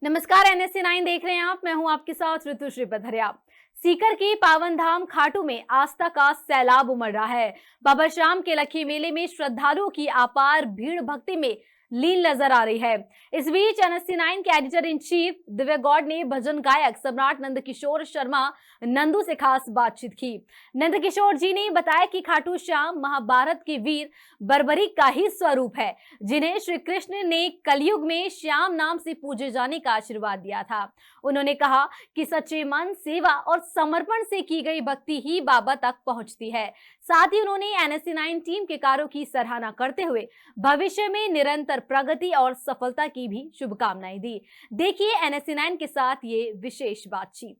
नमस्कार, NSC 9 देख रहे हैं आप। मैं हूं आपके साथ ऋतुश्री पधरिया। सीकर की पावन धाम खाटू में आस्था का सैलाब उमड़ रहा है। बाबा श्याम के लखी मेले में श्रद्धालुओं की अपार भीड़ भक्ति में लीन नजर आ रही है। इस बीच NSC 9 के editor in chief Divya Gaur ने भजन गायक सम्राट नंदकिशोर शर्मा नंदू से खास बातचीत की। नंदकिशोर जी ने बताया कि खाटू श्याम महाभारत के वीर बर्बरीक का ही स्वरूप है, जिन्हें श्री कृष्ण ने कलयुग में श्याम नाम से पूजे जाने का आशीर्वाद दिया था। उन्होंने कहा कि सच्चे मन, सेवा और समर्पण से की गई भक्ति ही बाबा तक पहुंचती है। साथ ही उन्होंने NSC 9 टीम के कार्यों की सराहना करते हुए भविष्य में निरंतर प्रगति और सफलता की भी शुभकामनाएं दी। देखिए NSC 9 के साथ ये विशेष बातचीत।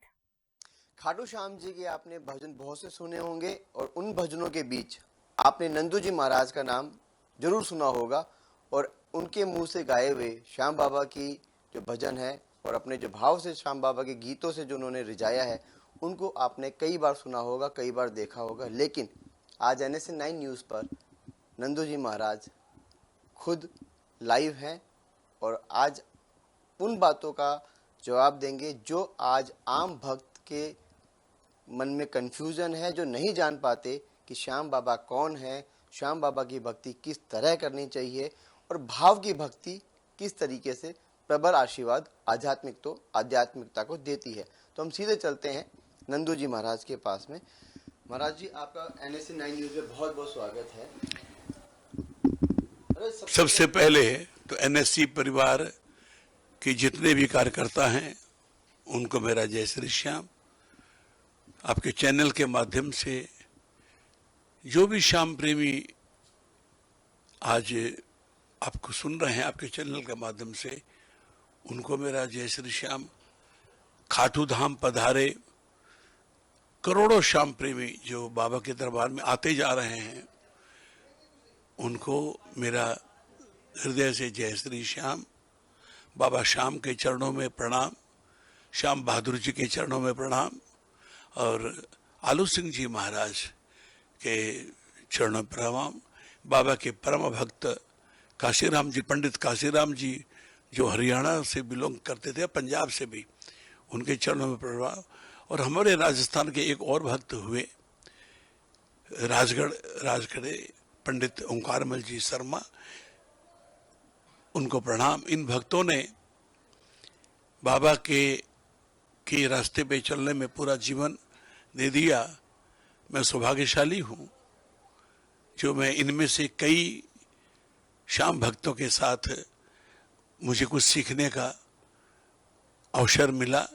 खाटू श्याम जी के आपने भजन बहुत से सुने होंगे और उन भजनों के बीच आपने नंदू जी महाराज का नाम जरूर सुना होगा और उनके मुंह से गाए हुए श्याम बाबा की जो भजन है और अपने जो भाव से श्याम बाबा के गीतों से जो उन्होंने रिझाया है उनको आपने कई बार सुना होगा, कई बार देखा होगा। लेकिन आज NSC 9 न्यूज़ पर नंदू जी महाराज खुद लाइव हैं और आज उन बातों का जवाब देंगे जो आज आम भक्त के मन में कंफ्यूजन है, जो नहीं जान पाते कि श्याम बाबा कौन है, श्याम बाबा की भक्ति किस तरह करनी चाहिए और भाव की भक्ति किस तरीके से प्रबल आशीर्वाद आध्यात्मिकता को देती है। तो हम सीधे चलते हैं नंदू जी महाराज के पास में। महाराज जी, आपका NSC 9 न्यूज़ में बहुत बहुत स्वागत है। सबसे पहले तो NSC परिवार के जितने भी कार्यकर्ता हैं उनको मेरा जय श्री श्याम। आपके चैनल के माध्यम से जो भी श्याम प्रेमी आज आपको सुन रहे हैं, आपके चैनल के माध्यम से उनको मेरा जय श्री श्याम। खाटू धाम पधारे करोड़ों श्याम प्रेमी जो बाबा के दरबार में आते जा रहे हैं उनको मेरा हृदय से जय श्री श्याम। बाबा श्याम के चरणों में प्रणाम, श्याम बहादुर जी के चरणों में प्रणाम और आलू सिंह जी महाराज के चरणों में प्रणाम। बाबा के परम भक्त काशीराम जी, पंडित काशीराम जी जो हरियाणा से बिलोंग करते थे, पंजाब से भी, उनके चरणों में प्रणाम। और हमारे राजस्थान के एक और भक्त हुए राजगढ़े पंडित ओंकारमल जी शर्मा, उनको प्रणाम। इन भक्तों ने बाबा के रास्ते पे चलने में पूरा जीवन दे दिया। मैं सौभाग्यशाली हूँ जो मैं इनमें से कई श्याम भक्तों के साथ मुझे कुछ सीखने का अवसर मिला।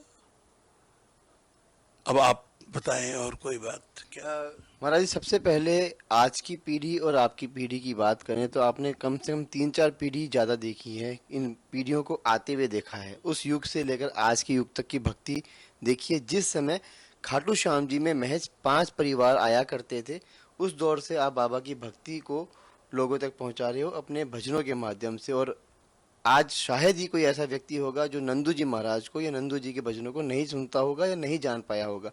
अब आप बताएं और कोई बात क्या? महाराज जी, सबसे पहले आज की पीढ़ी और आपकी पीढ़ी की बात करें तो आपने कम से कम 3-4 पीढ़ी ज़्यादा देखी है, इन पीढ़ियों को आते हुए देखा है। उस युग से लेकर आज के युग तक की भक्ति देखिए। जिस समय खाटू श्याम जी में महज 5 परिवार आया करते थे, उस दौर से आप बाबा की भक्ति को लोगों तक पहुंचा रहे हो अपने भजनों के माध्यम से। और आज शायद ही कोई ऐसा व्यक्ति होगा जो नंदू जी महाराज को या नंदू जी के भजनों को नहीं सुनता होगा या नहीं जान पाया होगा।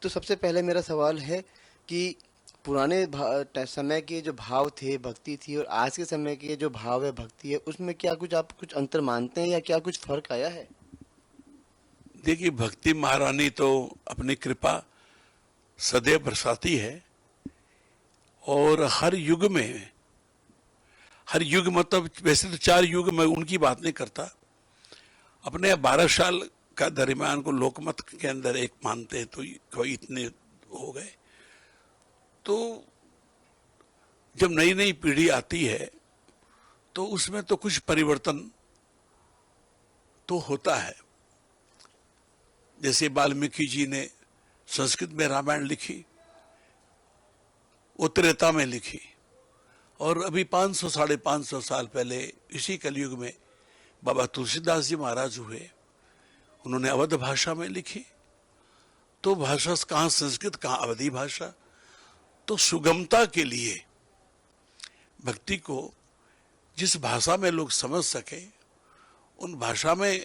तो सबसे पहले मेरा सवाल है कि पुराने समय के जो भाव थे, भक्ति थी, और आज के समय के जो भाव है, भक्ति है, उसमें क्या कुछ आप कुछ अंतर मानते हैं या क्या कुछ फर्क आया है? देखिए, भक्ति महारानी तो अपनी कृपा सदैव बरसाती है और हर युग मतलब वैसे तो 4 युग में उनकी बात नहीं करता, अपने 12 साल का दरमियान को लोकमत के अंदर एक मानते हैं, तो कोई इतने हो गए। तो जब नई नई पीढ़ी आती है तो उसमें तो कुछ परिवर्तन तो होता है। जैसे वाल्मीकि जी ने संस्कृत में रामायण लिखी, वो त्रेता में लिखी, और अभी 500-550 साल पहले इसी कलयुग में बाबा तुलसीदास जी महाराज हुए, उन्होंने अवध भाषा में लिखी। तो भाषा कहाँ संस्कृत, कहाँ अवधी भाषा। तो सुगमता के लिए भक्ति को जिस भाषा में लोग समझ सके उन भाषा में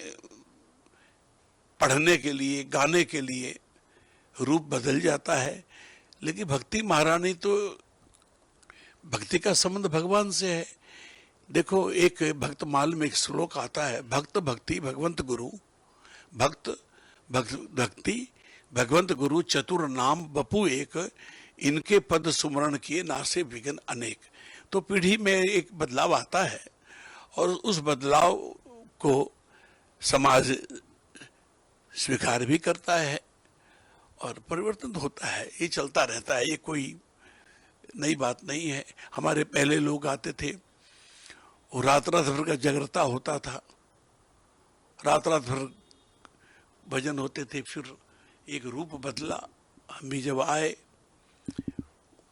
पढ़ने के लिए, गाने के लिए रूप बदल जाता है। लेकिन भक्ति महारानी तो भक्ति का संबंध भगवान से है। देखो, एक भक्तमाल में एक श्लोक आता है, भक्त भक्ति भगवंत गुरु, भक्त भक्ति भगवंत गुरु चतुर नाम बपू एक, इनके पद सुमरण किए नासे विघ्न अनेक। तो पीढ़ी में एक बदलाव आता है और उस बदलाव को समाज स्वीकार भी करता है और परिवर्तन होता है। ये चलता रहता है, ये कोई नई बात नहीं है। हमारे पहले लोग आते थे, वो रात रात भर का जागृता होता था, रात रात भर भजन होते थे। फिर एक रूप बदला, हम भी जब आए,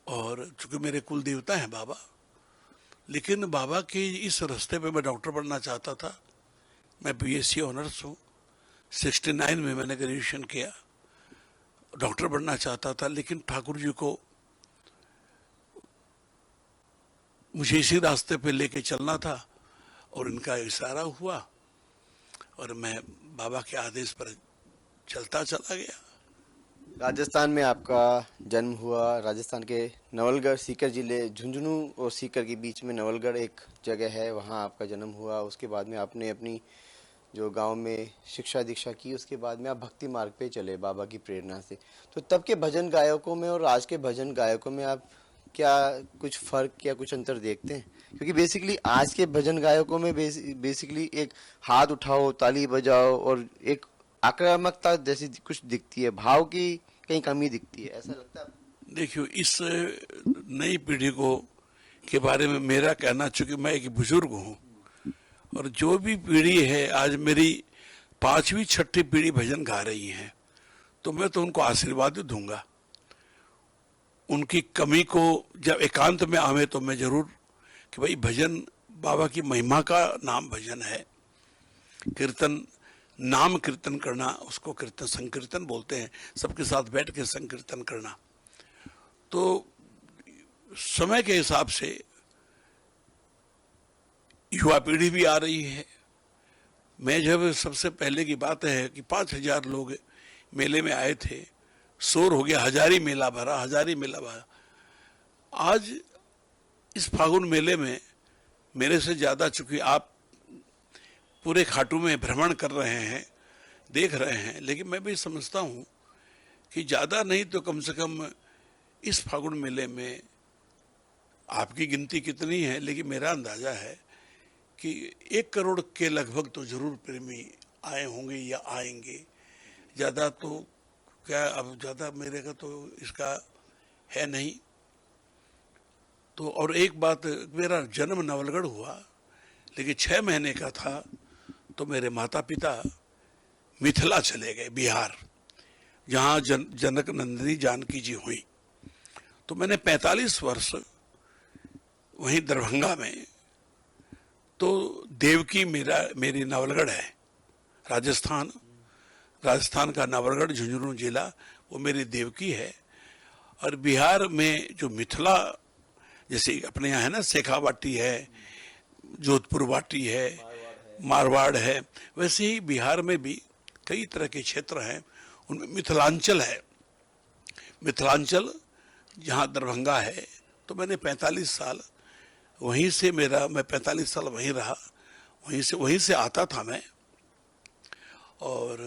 और चूंकि मेरे कुल देवता हैं बाबा, लेकिन बाबा के इस रास्ते पे मैं डॉक्टर बनना चाहता था। मैं बीएससी ऑनर्स हूँ, 69 में मैंने ग्रेजुएशन किया, डॉक्टर बनना चाहता था, लेकिन ठाकुर जी को मुझे इसी रास्ते पे लेके चलना था और इनका इशारा हुआ और मैं बाबा के आदेश पर चलता चला गया। राजस्थान में आपका जन्म हुआ, राजस्थान के नवलगढ़, सीकर जिले, झुंझुनू और सीकर के बीच में नवलगढ़ एक जगह है, वहाँ आपका जन्म हुआ। उसके बाद में आपने अपनी जो गांव में शिक्षा दीक्षा की, उसके बाद में आप भक्ति मार्ग पे चले बाबा की प्रेरणा से। तो तब के भजन गायकों में और आज के भजन गायकों में आप क्या कुछ फर्क या कुछ अंतर देखते हैं? क्योंकि बेसिकली आज के भजन गायकों में बेसिकली एक हाथ उठाओ, ताली बजाओ और एक आक्रामकता जैसी कुछ दिखती है, भाव की कहीं कमी दिखती है, ऐसा लगता है? देखियो, इस नई पीढ़ी को के बारे में मेरा कहना, चूंकि मैं एक बुजुर्ग हूँ और जो भी पीढ़ी है, आज मेरी 5वीं 6ठी पीढ़ी भजन गा रही है, तो मैं तो उनको आशीर्वाद ही दूंगा। उनकी कमी को जब एकांत में आवे तो मैं जरूर कि भाई भजन बाबा की महिमा का नाम भजन है। कीर्तन, नाम कीर्तन करना, उसको कीर्तन संकीर्तन बोलते हैं, सबके साथ बैठ के संकीर्तन करना। तो समय के हिसाब से युवा पीढ़ी भी आ रही है। मैं जब सबसे पहले की बात है कि 5000 लोग मेले में आए थे, शोर हो गया, हजारी मेला भरा, हजारी मेला भरा। आज इस फागुन मेले में मेरे से ज्यादा, चूंकि आप पूरे खाटू में भ्रमण कर रहे हैं, देख रहे हैं, लेकिन मैं भी समझता हूं कि ज्यादा नहीं तो कम से कम इस फागुन मेले में, आपकी गिनती कितनी है, लेकिन मेरा अंदाजा है कि 1 करोड़ के लगभग तो जरूर प्रेमी आए होंगे या आएंगे। ज्यादा तो क्या, अब ज्यादा मेरे का तो इसका है नहीं। तो और एक बात, मेरा जन्म नवलगढ़ हुआ, लेकिन 6 महीने का था तो मेरे माता पिता मिथिला चले गए, बिहार, जहाँ जनक नंदिनी जानकी जी हुई। तो मैंने 45 वर्ष वहीं दरभंगा में, तो देवकी मेरी नवलगढ़ है, राजस्थान का नवलगढ़ झुंझुनू जिला, वो मेरी देवकी है। और बिहार में जो मिथिला, जैसे अपने यहाँ है ना, शेखावाटी है, जोधपुर वाटी है, मारवाड़ है, वैसे ही बिहार में भी कई तरह के क्षेत्र हैं, उनमें मिथिलांचल है। मिथिलांचल जहाँ दरभंगा है, तो मैंने 45 साल वहीं से, मैं 45 साल वहीं रहा, वहीं से आता था मैं। और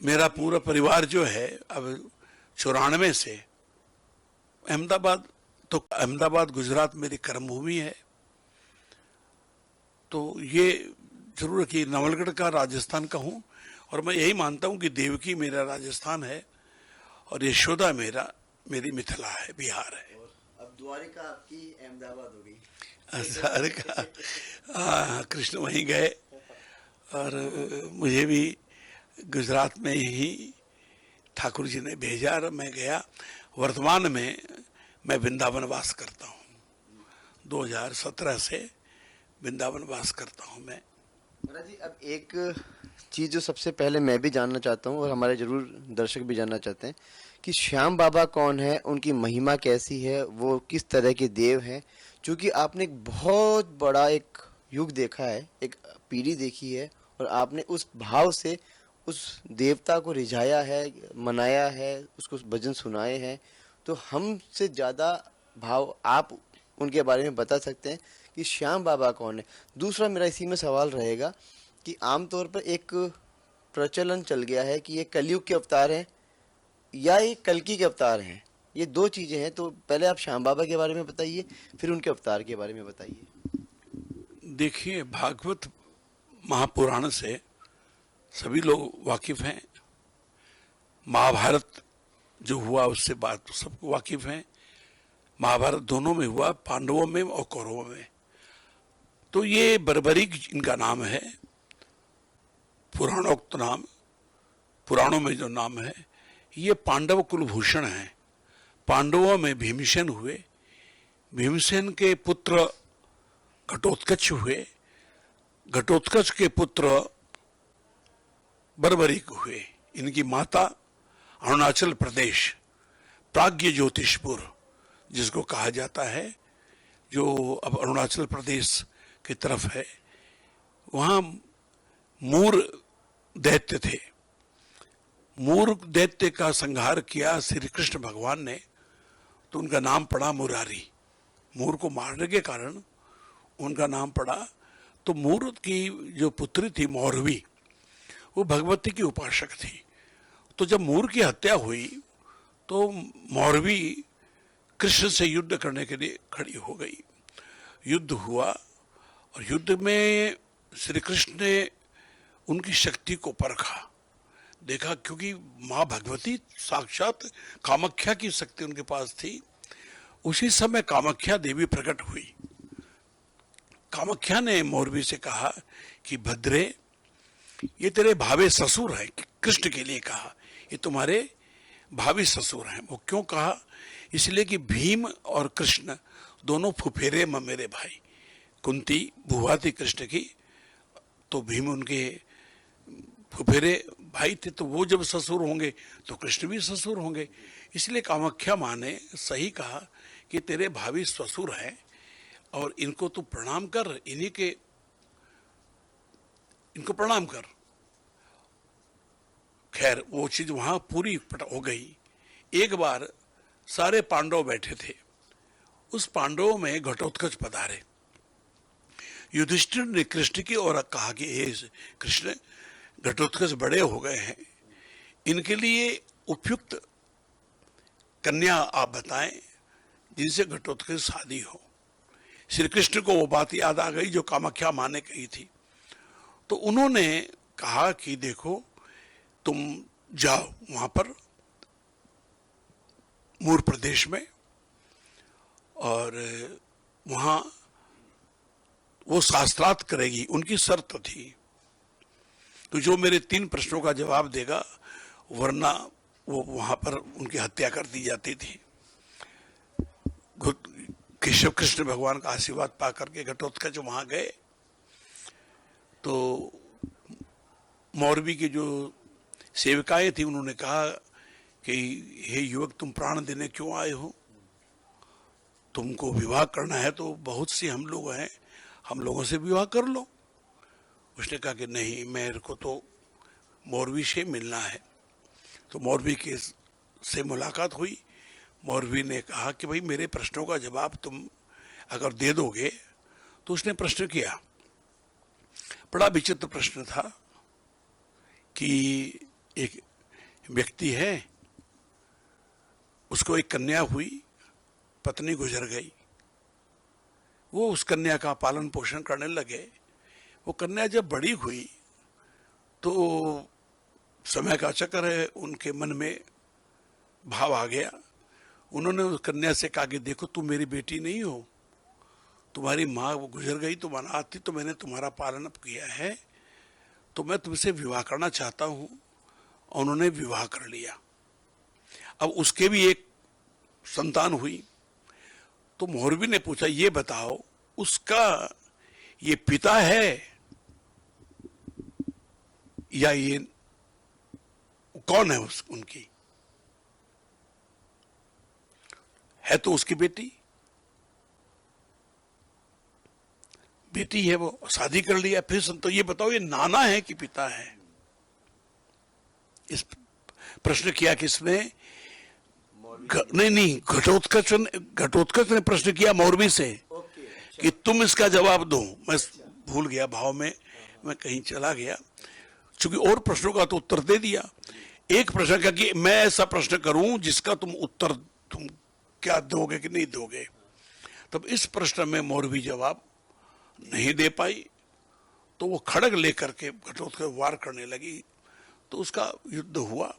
मेरा पूरा परिवार जो है अब 94 से अहमदाबाद गुजरात मेरी कर्मभूमि है। तो ये जरूर कि नवलगढ़ का राजस्थान का हूँ, और मैं यही मानता हूँ कि देवकी मेरा राजस्थान है और यशोदा मेरी मिथिला है, बिहार है। अब द्वारिका आपकी अहमदाबाद हो गई। कृष्ण वहीं गए और मुझे भी गुजरात में ही ठाकुर जी ने भेजा और मैं गया। वर्तमान में मैं वृंदावन वास करता हूँ, 2017 से वृंदावन वास करता हूँ मैं। महाराज जी, अब एक चीज़ जो सबसे पहले मैं भी जानना चाहता हूँ और हमारे जरूर दर्शक भी जानना चाहते हैं कि श्याम बाबा कौन है, उनकी महिमा कैसी है, वो किस तरह के देव हैं। क्योंकि आपने एक बहुत बड़ा एक युग देखा है, एक पीढ़ी देखी है, और आपने उस भाव से उस देवता को रिझाया है, मनाया है, उसको भजन सुनाए हैं। तो हमसे ज़्यादा भाव आप उनके बारे में बता सकते हैं कि श्याम बाबा कौन है। दूसरा मेरा इसी में सवाल रहेगा कि आमतौर पर एक प्रचलन चल गया है कि ये कलयुग के अवतार हैं या ये कल्कि के अवतार हैं, ये दो चीज़ें हैं। तो पहले आप श्याम बाबा के बारे में बताइए, फिर उनके अवतार के बारे में बताइए। देखिए, भागवत महापुराण से सभी लोग वाकिफ हैं। महाभारत जो हुआ उससे बात तो सबको वाकिफ हैं। महाभारत दोनों में हुआ, पांडवों में और कौरवों में। तो ये बर्बरीक इनका नाम है, पुराणोक्त नाम, पुराणों में जो नाम है, ये पांडव कुलभूषण हैं। पांडवों में भीमसेन हुए, भीमसेन के पुत्र घटोत्कच हुए, घटोत्कच के पुत्र बर्बरीक हुए। इनकी माता अरुणाचल प्रदेश, प्राग्ञ ज्योतिषपुर जिसको कहा जाता है, जो अब अरुणाचल प्रदेश की तरफ है, वहाँ मूर दैत्य थे। मूर दैत्य का संहार किया श्री कृष्ण भगवान ने, तो उनका नाम पड़ा मुरारी। मूर को मारने के कारण उनका नाम पड़ा। तो मूर की जो पुत्री थी मौरवी, वो भगवती की उपासक थी। तो जब मूर की हत्या हुई तो मौरवी कृष्ण से युद्ध करने के लिए खड़ी हो गई। युद्ध हुआ और युद्ध में श्री कृष्ण ने उनकी शक्ति को परखा, देखा, क्योंकि माँ भगवती साक्षात कामाख्या की शक्ति उनके पास थी। उसी समय कामाख्या देवी प्रकट हुई। कामाख्या ने मौरवी से कहा कि भद्रे, ये तेरे भावे ससुर है। कृष्ण के लिए कहा, ये तुम्हारे भावी ससुर हैं। वो क्यों कहा? इसलिए कि भीम और कृष्ण दोनों फुफेरे ममेरे भाई। कुंती बुआ थी कृष्ण की, तो भीम उनके फुफेरे भाई थे, तो वो जब ससुर होंगे तो कृष्ण भी ससुर होंगे। इसलिए कामाख्या माँ ने सही कहा कि तेरे भावी ससुर हैं और इनको तू प्रणाम कर, इनको प्रणाम कर। खैर, वो चीज वहां पूरी हो गई। एक बार सारे पांडव बैठे थे, उस पांडवों में घटोत्कच पधारे। युधिष्ठिर ने कृष्ण की ओर कहा कि हे कृष्ण, घटोत्कच बड़े हो गए हैं, इनके लिए उपयुक्त कन्या आप बताएं जिनसे घटोत्कच शादी हो। श्री कृष्ण को वो बात याद आ गई जो कामाख्या माँ ने कही थी। तो उन्होंने कहा कि देखो, तुम जाओ वहां पर मूर प्रदेश में, और वहां वो शास्त्रार्थ करेगी। उनकी शर्त थी, तो जो मेरे 3 प्रश्नों का जवाब देगा, वरना वो वहां पर उनकी हत्या कर दी जाती थी। केशव कृष्ण भगवान का आशीर्वाद पा करके घटोत्कच वहां गए। तो मौरवी की जो सेविकाएं थी, उन्होंने कहा कि हे युवक, तुम प्राण देने क्यों आए हो? तुमको विवाह करना है तो बहुत सी हम लोग हैं, हम लोगों से विवाह कर लो। उसने कहा कि नहीं, मेरे को तो मौरवी से मिलना है। तो मौरवी के से मुलाकात हुई। मौरवी ने कहा कि भाई, मेरे प्रश्नों का जवाब तुम अगर दे दोगे। तो उसने प्रश्न किया, बड़ा विचित्र प्रश्न था कि एक व्यक्ति है, उसको एक कन्या हुई, पत्नी गुजर गई, वो उस कन्या का पालन पोषण करने लगे। वो कन्या जब बड़ी हुई तो समय का चक्कर है, उनके मन में भाव आ गया। उन्होंने उस कन्या से कहा कि देखो, तुम मेरी बेटी नहीं हो, तुम्हारी माँ वो गुजर गई, तुम अनाथ थी, तो मैंने तुम्हारा पालन किया है, तो मैं तुमसे विवाह करना चाहता हूँ। और उन्होंने विवाह कर लिया। अब उसके भी एक संतान हुई। तो मौरवी ने पूछा, ये बताओ, उसका ये पिता है या ये कौन है? उनकी है तो उसकी बेटी है, वो शादी कर लिया। फिर तो ये बताओ, ये नाना है कि पिता है? इस प्रश्न किया किसने? नहीं, घटोत्कच ने प्रश्न किया मौरवी से कि तुम इसका जवाब दो। मैं भूल गया, भाव में मैं कहीं चला गया, क्योंकि और प्रश्नों का तो उत्तर दे दिया। एक प्रश्न का कि मैं ऐसा प्रश्न करूं जिसका तुम उत्तर तुम क्या दोगे कि नहीं दोगे, तब इस प्रश्न में मौरवी जवाब नहीं दे पाई, तो वो खड़ग लेकर के घटोत्कच वार करने लगी, तो उसका युद्ध हुआ।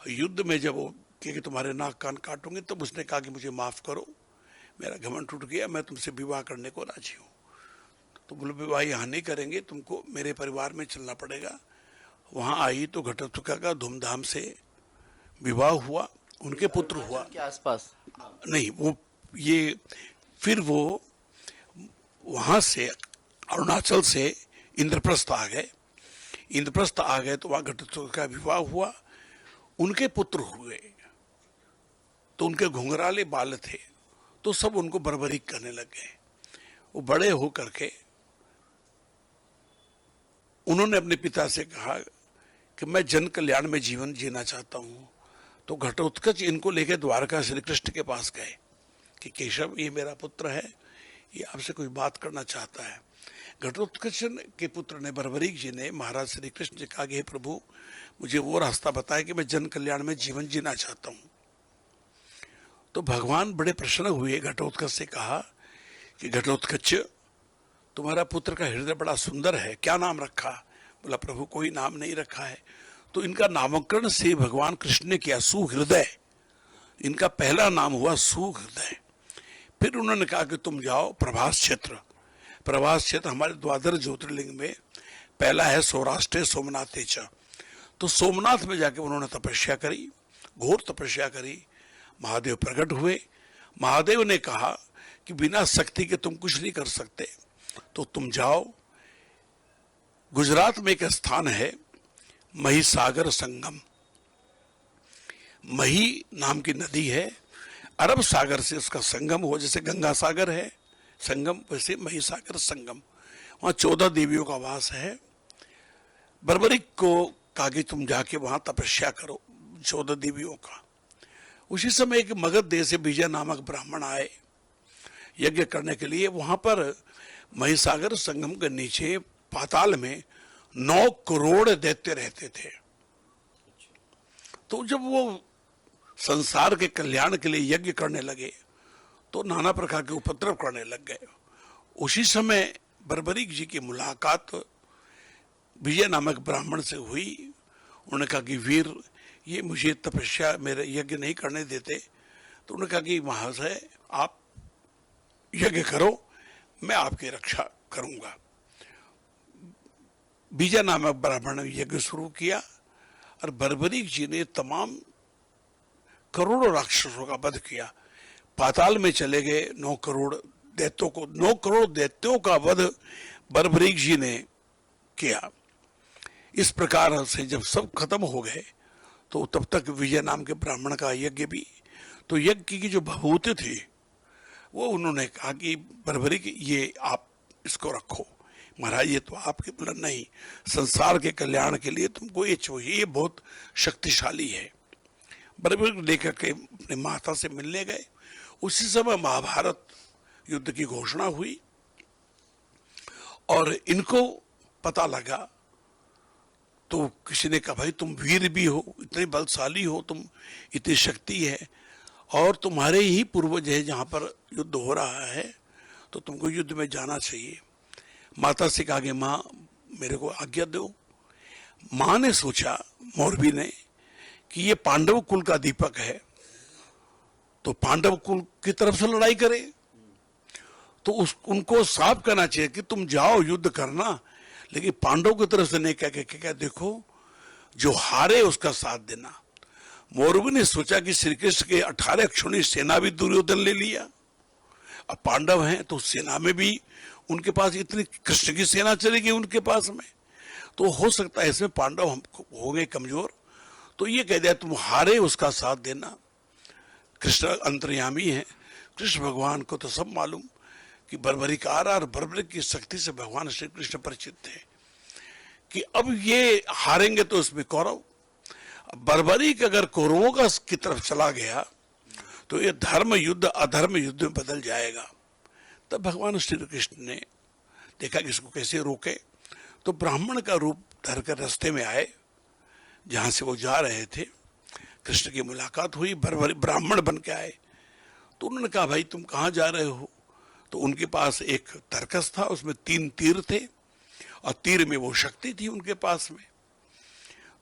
युद्ध में जब वो कि तुम्हारे नाक कान काटूंगे, तब उसने कहा कि मुझे माफ करो, मेरा घमंड टूट गया, मैं तुमसे विवाह करने को राजी हूं। तो बोले विवाह यहाँ नहीं करेंगे, तुमको मेरे परिवार में चलना पड़ेगा। वहां आई तो घटोत्कच का धूमधाम से विवाह हुआ, उनके पुत्र हुआ। के आसपास नहीं, वो ये फिर वो वहां से अरुणाचल से इंद्रप्रस्थ आ गए। इंद्रप्रस्थ आ गए तो वहां घटोत्कच का विवाह हुआ, उनके पुत्र हुए। तो उनके घुंघराले बाल थे, तो सब उनको बर्बरीक करने लग गए। वो बड़े हो करके उन्होंने अपने पिता से कहा कि मैं जन कल्याण में जीवन जीना चाहता हूं। तो घटोत्कच इनको लेकर द्वारका श्री कृष्ण के पास गए कि केशव, ये मेरा पुत्र है, ये आपसे कोई बात करना चाहता है। घटोत्कच के पुत्र ने, बर्बरीक जी ने, महाराज श्री कृष्ण जी कहा कि हे प्रभु, मुझे वो रास्ता बताए कि मैं जन कल्याण में जीवन जीना चाहता हूं। तो भगवान बड़े प्रसन्न हुए, घटोत्कच से कहा कि घटोत्कच, तुम्हारा पुत्र का हृदय बड़ा सुंदर है, क्या नाम रखा? बोला प्रभु कोई नाम नहीं रखा है। तो इनका नामकरण से भगवान कृष्ण ने किया सुहृदय, इनका पहला नाम हुआ सुहृदय। फिर उन्होंने कहा कि तुम जाओ प्रभास क्षेत्र। प्रभास क्षेत्र हमारे द्वादश ज्योतिर्लिंग में पहला है सौराष्ट्र सोमनाथ च। तो सोमनाथ में जाके उन्होंने तपस्या करी, घोर तपस्या करी। महादेव प्रकट हुए। महादेव ने कहा कि बिना शक्ति के तुम कुछ नहीं कर सकते, तो तुम जाओ। गुजरात में एक स्थान है महिसागर संगम। मही नाम की नदी है, अरब सागर से उसका संगम हो, जैसे गंगा सागर है संगम, वैसे महिसागर संगम। वहां 14 देवियों का वास है। बर्बरीक को कहा कि तुम जाके वहां तपस्या करो 14 देवियों का। उसी समय एक मगध देश से विजय नामक ब्राह्मण आए यज्ञ करने के लिए। वहां पर महिसागर संगम के नीचे पाताल में 9 करोड़ दैत्य रहते थे। तो जब वो संसार के कल्याण के लिए यज्ञ करने लगे तो नाना प्रकार के उपद्रव करने लग गए। उसी समय बर्बरीक जी की मुलाकात विजय नामक ब्राह्मण से हुई। उन्होंने कहा कि वीर, ये मुझे तपस्या, मेरे यज्ञ नहीं करने देते। तो उन्होंने कहा कि महाशय, आप यज्ञ करो, मैं आपकी रक्षा करूंगा। विजय नामक ब्राह्मण ने यज्ञ शुरू किया और बर्बरीक जी ने तमाम करोड़ों राक्षसों का वध किया। पाताल में चले गए 9 करोड़ दैत्यों को। 9 करोड़ दैत्यों का वध बर्बरीक जी ने किया। इस प्रकार से जब सब खत्म हो गए तो तब तक विजय नाम के ब्राह्मण का यज्ञ भी, तो यज्ञ की जो भभूति थी वो उन्होंने कहा कि बर्बरीक, ये आप इसको रखो। महाराज ये तो आपके बोला नहीं, संसार के कल्याण के लिए तुमको ये चाहिए, ये बहुत शक्तिशाली है। बर्बरीक लेकर के अपने माता से मिलने गए। उसी समय महाभारत युद्ध की घोषणा हुई और इनको पता लगा। तो किसी ने कहा भाई तुम वीर भी हो, इतने बलशाली हो, तुम इतनी शक्ति है और तुम्हारे ही पूर्वज है जहां पर युद्ध हो रहा है, तो तुमको युद्ध में जाना चाहिए। माता से कहा कि माँ मेरे को आज्ञा दो। माँ ने सोचा, मौरवी ने, कि ये पांडव कुल का दीपक है, तो पांडव कुल की तरफ से लड़ाई करे, तो उनको साफ कहना चाहिए कि तुम जाओ युद्ध करना, लेकिन पांडव की तरफ से नहीं कह के क्या देखो जो हारे उसका साथ देना। मौरवी ने सोचा कि श्री कृष्ण के 18 अक्षौणी सेना भी दुर्योधन ले लिया, अब पांडव हैं तो सेना में भी उनके पास इतनी कृष्ण की सेना चलेगी उनके पास में, तो हो सकता है इसमें पांडव हम हो गए कमजोर। तो ये कह दिया तुम हारे उसका साथ देना। कृष्ण अंतर्यामी है, कृष्ण भगवान को तो सब मालूम कि बर्बरीक आ रहा, और बर्बरीक की शक्ति से भगवान श्री कृष्ण परिचित थे कि अब ये हारेंगे तो इसमें कौरव। बर्बरीक अगर कौरवों की तरफ चला गया तो ये धर्म युद्ध अधर्म युद्ध में बदल जाएगा। तब भगवान श्री कृष्ण ने देखा कि इसको कैसे रोके, तो ब्राह्मण का रूप धरकर रास्ते में आए, जहां से वो जा रहे थे। कृष्ण की मुलाकात हुई, ब्राह्मण बन के आए। तो उन्होंने कहा, भाई तुम कहाँ जा रहे हो? तो उनके पास एक तरकस था, उसमें 3 तीर थे और तीर में वो शक्ति थी उनके पास में।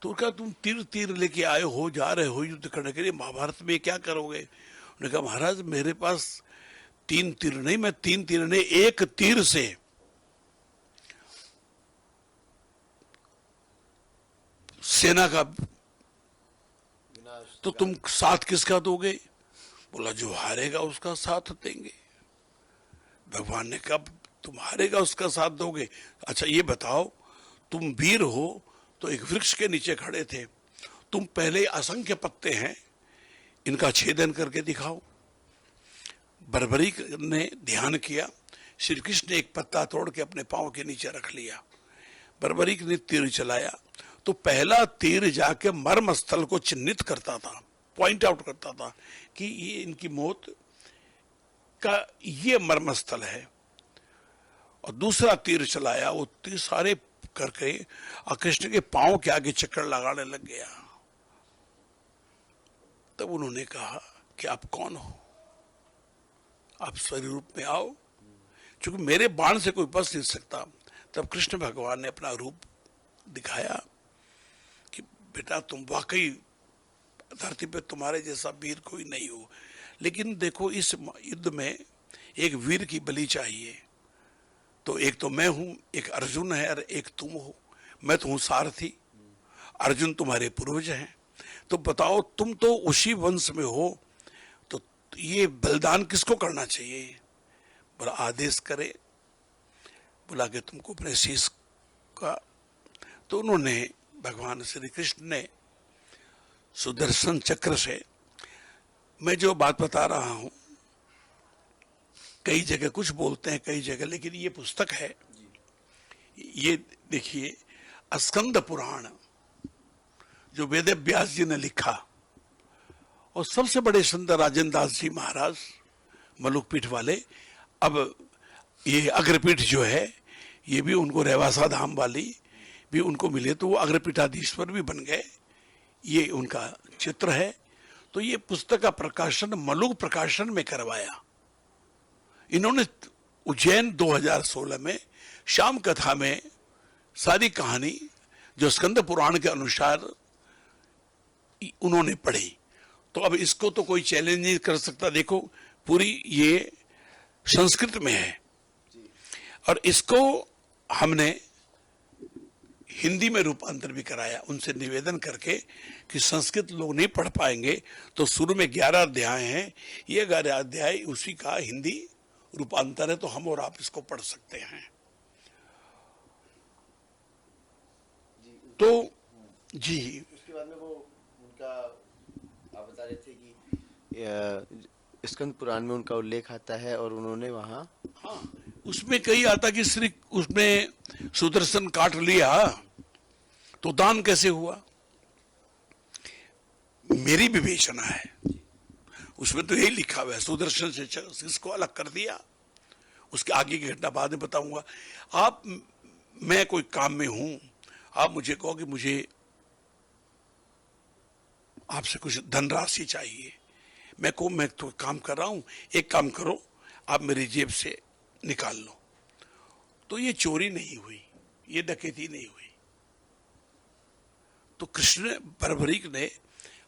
तो उनका तुम तीर लेके आए हो, जा रहे हो युद्ध करने के लिए, महाभारत में क्या करोगे? उन्होंने कहा, महाराज मेरे पास 3 तीर नहीं, मैं 3 तीर नहीं, 1 तीर से सेना का। तो तुम साथ किसका दोगे? बोला, जो हारेगा उसका साथ देंगे। भगवान ने कहा, तुम हारेगा उसका साथ दोगे? अच्छा ये बताओ, तुम वीर हो तो एक वृक्ष के नीचे खड़े थे, तुम पहले असंख्य पत्ते हैं, इनका छेदन करके दिखाओ। बर्बरीक ने ध्यान किया, श्री कृष्ण ने एक पत्ता तोड़ के अपने पांव के नीचे रख लिया। बर्बरीक ने तीर चलाया, तो पहला तीर जाके मर्म स्थल को चिन्हित करता था, पॉइंट आउट करता था कि ये इनकी मौत का ये मर्म स्थल है। और दूसरा तीर चलाया, वो तीर सारे करके और कृष्ण के पांव के आगे चक्कर लगाने लग गया। तब उन्होंने कहा कि आप कौन हो? आप शरीर रूप में आओ, क्योंकि मेरे बाण से कोई बच नहीं सकता। तब कृष्ण भगवान ने अपना रूप दिखाया कि बेटा तुम वाकई धरती पे तुम्हारे जैसा वीर कोई नहीं हो, लेकिन देखो इस युद्ध में एक वीर की बलि चाहिए। तो एक तो मैं हूं, एक अर्जुन है और एक तुम हो। मैं तो हूं सारथी, अर्जुन तुम्हारे पूर्वज हैं। तो बताओ, तुम तो उसी वंश में हो, तो ये बलिदान किसको करना चाहिए? बोला, आदेश करे। बोला कि तुमको अपने शीश का। तो उन्होंने, भगवान श्री कृष्ण ने सुदर्शन चक्र से, मैं जो बात बता रहा हूं, कई जगह कुछ बोलते हैं, कई जगह, लेकिन ये पुस्तक है, ये देखिए स्कंद पुराण, जो वेद व्यास जी ने लिखा, और सबसे बड़े संत राजेंद्र दास जी महाराज मलुक पीठ वाले, अब ये अग्रपीठ जो है, ये भी उनको रेवासा धाम वाली भी उनको मिले, तो वो अग्रपीठाधीश्वर भी बन गए। ये उनका चित्र है। तो ये पुस्तक का प्रकाशन मलुक प्रकाशन में करवाया इन्होंने। उज्जैन 2016 में शाम कथा में सारी कहानी जो स्कंद पुराण के अनुसार उन्होंने पढ़ी। तो अब इसको तो कोई चैलेंज नहीं कर सकता। देखो, पूरी ये संस्कृत में है, और इसको हमने हिंदी में रूपांतर भी कराया, उनसे निवेदन करके कि संस्कृत लोग नहीं पढ़ पाएंगे, तो शुरू में 11 अध्याय हैं, ये 11 अध्याय उसी का हिंदी रूपांतर है, तो हम और आप इसको पढ़ सकते हैं। तो जी, उसके बाद में वो उनका आप बता रहे थे कि स्कंद पुराण में उनका उल्लेख आता है, और उन्होंने वहां, हाँ, उसमें कही आता कि श्री उसमें सुदर्शन काट लिया, तो दान कैसे हुआ? मेरी विवेचना है, उसमें तो यही लिखा हुआ है, सुदर्शन से इसको अलग कर दिया। उसके आगे की घटना बाद में बताऊंगा। आप, मैं कोई काम में हूं, आप मुझे कहो कि मुझे आपसे कुछ धनराशि चाहिए, मैं कहूं मैं तो काम कर रहा हूं, एक काम करो, आप मेरी जेब से निकाल लो, तो ये चोरी नहीं हुई, ये डकैती नहीं हुई। तो कृष्ण बर्बरीक ने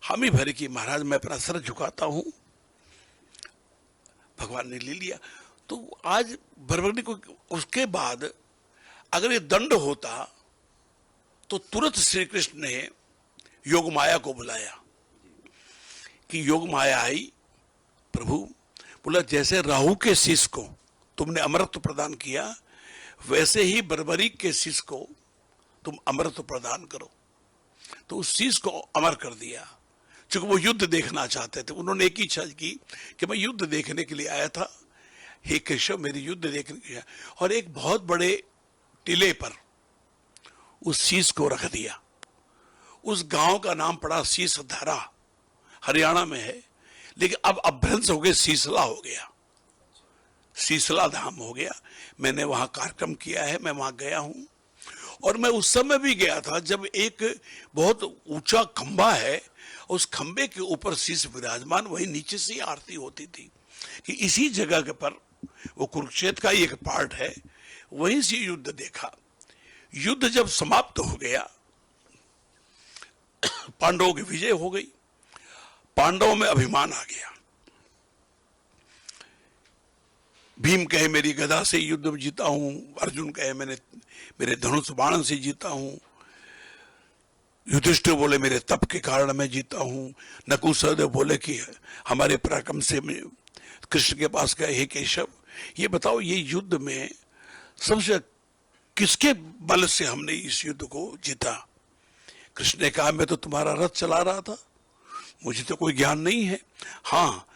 हामी भर की, महाराज मैं अपना सर झुकाता हूं, भगवान ने ले लिया। तो आज बर्बरीक को, उसके बाद अगर ये दंड होता तो तुरंत श्री कृष्ण ने योग माया को बुलाया कि योग माया आई, प्रभु बोला जैसे राहु के शीश को तुमने अमृत प्रदान किया, वैसे ही बर्बरीक के शीश को तुम अमृत प्रदान करो। तो उस शीश को अमर कर दिया, क्योंकि वो युद्ध देखना चाहते थे। उन्होंने एक ही इच्छा की कि मैं युद्ध देखने के लिए आया था, हे केशव मेरी युद्ध देखने के लिए। और एक बहुत बड़े टीले पर उस शीश को रख दिया। उस गांव का नाम पड़ा शीश धरा, हरियाणा में है, लेकिन अब अभ्रंश हो गए, सीसला हो गया, सीसला धाम हो गया। मैंने वहां कार्यक्रम किया है, मैं वहां गया हूं। और मैं उस समय भी गया था जब एक बहुत ऊंचा खंबा है, उस खंबे के ऊपर शीश विराजमान, वही नीचे से आरती होती थी। कि इसी जगह के पर वो कुरुक्षेत्र का ही एक पार्ट है, वहीं से युद्ध देखा। युद्ध जब समाप्त हो गया, पांडवों की विजय हो गई, पांडवों में अभिमान आ गया। भीम कहे मेरी गदा से युद्ध में जीता हूं, अर्जुन कहे मैंने मेरे धनुष बाण से जीता हूं, युधिष्ठिर बोले मेरे तप के कारण मैं जीता हूं, नकुल सहदेव बोले कि हमारे पराक्रम से कृष्ण के पास गए, हे केशव ये बताओ ये युद्ध में सबसे किसके बल से हमने इस युद्ध को जीता? कृष्ण ने कहा मैं तो तुम्हारा रथ चला रहा था, मुझे तो कोई ज्ञान नहीं है। हाँ,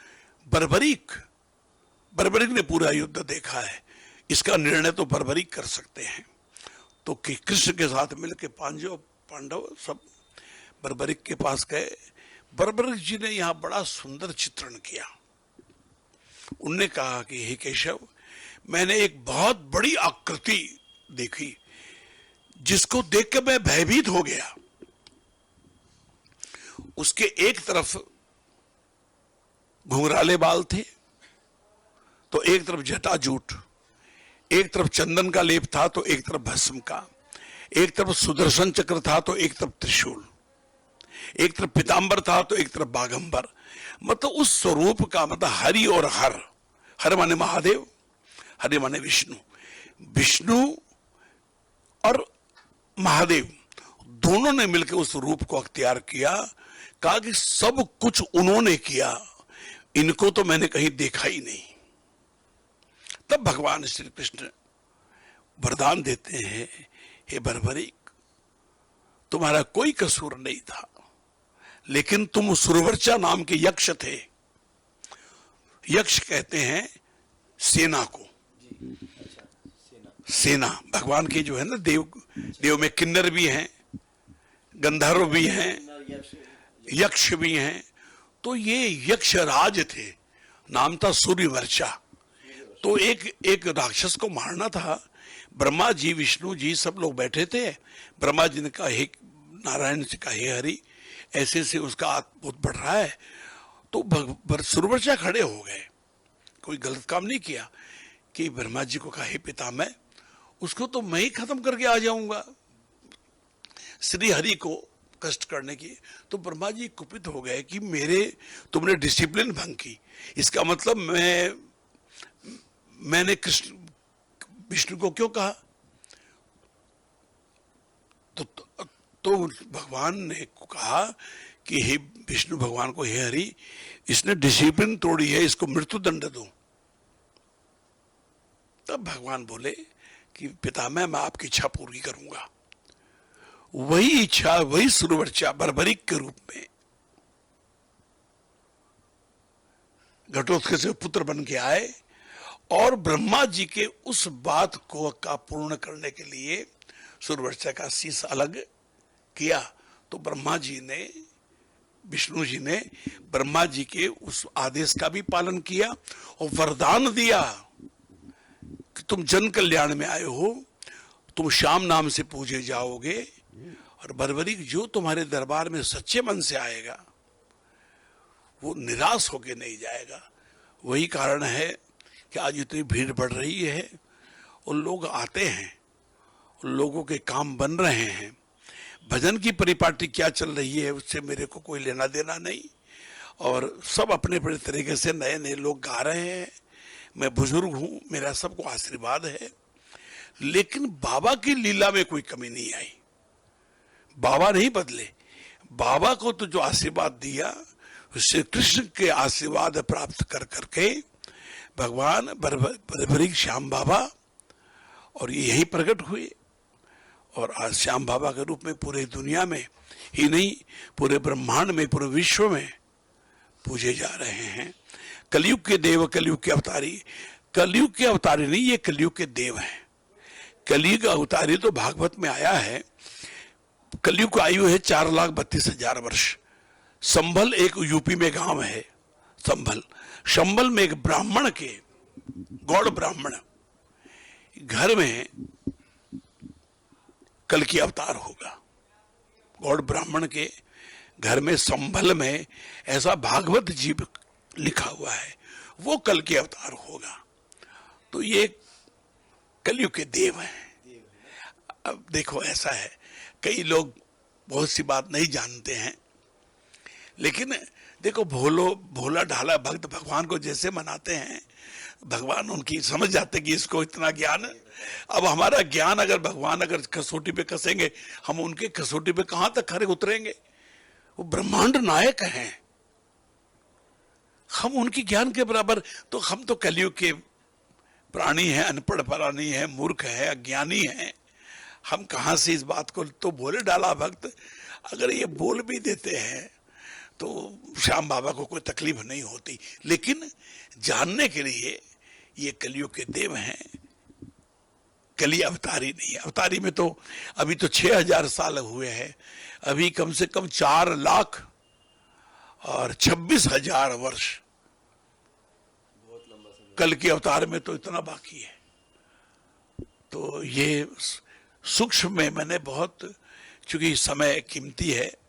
बर्बरीक ने पूरा युद्ध देखा है, इसका निर्णय तो बर्बरीक कर सकते हैं। तो कि कृष्ण के साथ मिलकर पांडव सब बर्बरीक के पास गए। बर्बरीक जी ने यहां बड़ा सुंदर चित्रण किया। उनने कहा कि हे केशव, मैंने एक बहुत बड़ी आकृति देखी जिसको देख के मैं भयभीत हो गया। उसके एक तरफ घुंघराले बाल थे, तो एक तरफ जटाजूट, एक तरफ चंदन का लेप था तो एक तरफ भस्म का, एक तरफ सुदर्शन चक्र था तो एक तरफ त्रिशूल, एक तरफ पीतांबर था तो एक तरफ बागंबर। मतलब उस स्वरूप का मतलब हरि और हर माने महादेव, हरि माने विष्णु, विष्णु और महादेव दोनों ने मिलकर उस रूप को अख्तियार किया। कहा कि सब कुछ उन्होंने किया, इनको तो मैंने कहीं देखा ही नहीं। तब भगवान श्री कृष्ण वरदान देते हैं, हे बर्बरीक, तुम्हारा कोई कसूर नहीं था, लेकिन तुम सुरवर्चा नाम के यक्ष थे। यक्ष कहते हैं सेना को, सेना भगवान के जो है ना, देव में किन्नर भी हैं, गंधर्व भी हैं, यक्ष भी हैं। तो ये यक्ष राज थे, नाम था सूर्यवर्चा। तो एक राक्षस को मारना था। ब्रह्मा जी, विष्णु जी सब लोग बैठे थे। ब्रह्मा जी ने कहा हे नारायण से कहा हे हरि, ऐसे से उसका बहुत बढ़ रहा है। तो सूर्यवर्चा खड़े हो गए, कोई गलत काम नहीं किया। कि ब्रह्मा जी को कहा हे पितामह, उसको तो मैं ही खत्म करके आ जाऊंगा श्री हरि को कष्ट करने की। तो ब्रह्मा जी कुपित हो गए कि तुमने डिसिप्लिन भंग की, इसका मतलब मैंने कृष्ण विष्णु को क्यों कहा? तो भगवान ने कहा कि हे विष्णु भगवान को, हे हरि, इसने डिसिप्लिन तोड़ी है, इसको मृत्यु दंड दो। तब भगवान बोले कि पितामह मैं आपकी इच्छा पूरी करूंगा। वही इच्छा, वही सूर्यवर्चा बर्बरीक के रूप में घटोत्कच से पुत्र बन के आए और ब्रह्मा जी के उस बात को का पूर्ण करने के लिए सूर्यवर्चा का शीश अलग किया। तो ब्रह्मा जी ने, विष्णु जी ने ब्रह्मा जी के उस आदेश का भी पालन किया और वरदान दिया कि तुम जन कल्याण में आए हो, तुम श्याम नाम से पूजे जाओगे और बर्बरीक जो तुम्हारे दरबार में सच्चे मन से आएगा वो निराश होके नहीं जाएगा। वही कारण है कि आज इतनी भीड़ बढ़ रही है और लोग आते हैं, उन लोगों के काम बन रहे हैं। भजन की परिपाटी क्या चल रही है उससे मेरे को कोई लेना देना नहीं, और सब अपने अपने तरीके से नए नए लोग गा रहे हैं। मैं बुजुर्ग हूं, मेरा सबको आशीर्वाद है, लेकिन बाबा की लीला में कोई कमी नहीं आई। बाबा नहीं बदले, बाबा को तो जो आशीर्वाद दिया उससे कृष्ण के आशीर्वाद प्राप्त कर करके भगवान बर्बरीक श्याम बाबा और ये यही प्रकट हुए। और आज श्याम बाबा के रूप में पूरे दुनिया में ही नहीं, पूरे ब्रह्मांड में, पूरे विश्व में पूजे जा रहे हैं। कलयुग के देव, कलयुग के अवतारी, कलयुग के अवतारी नहीं, ये कलयुग के देव हैं। कलयुग अवतारी तो भागवत में आया है। कलयुग की आयु है 4,32,000 वर्ष। संभल एक यूपी में गांव है, संभल, संभल में एक ब्राह्मण के, गौड़ ब्राह्मण घर में कल की अवतार होगा। गौड़ ब्राह्मण के घर में संभल में ऐसा भागवत जी लिखा हुआ है, वो कल की अवतार होगा। तो ये कलयुग के देव हैं। अब देखो ऐसा है, कई लोग बहुत सी बात नहीं जानते हैं, लेकिन देखो भोला ढाला भक्त भगवान को जैसे मनाते हैं, भगवान उनकी समझ जाते कि इसको इतना ज्ञान है। अब हमारा ज्ञान अगर भगवान अगर कसौटी पे कसेंगे, हम उनके कसौटी पे कहां तक खरे उतरेंगे? वो ब्रह्मांड नायक हैं, हम उनकी ज्ञान के बराबर। तो हम तो कलयुग के प्राणी हैं, अनपढ़ प्राणी हैं, मूर्ख है, अज्ञानी हैं। हम कहां से इस बात को, तो भोले डाला भक्त अगर ये बोल भी देते हैं तो श्याम बाबा को कोई तकलीफ नहीं होती। लेकिन जानने के लिए ये कलयुग के देव हैं, कली अवतारी नहीं है। अवतारी में तो अभी तो 6000 साल हुए हैं, अभी कम से कम 4,26,000 वर्ष कल के अवतार में तो इतना बाकी है। तो ये सूक्ष्म में मैंने बहुत, चूंकि समय कीमती है।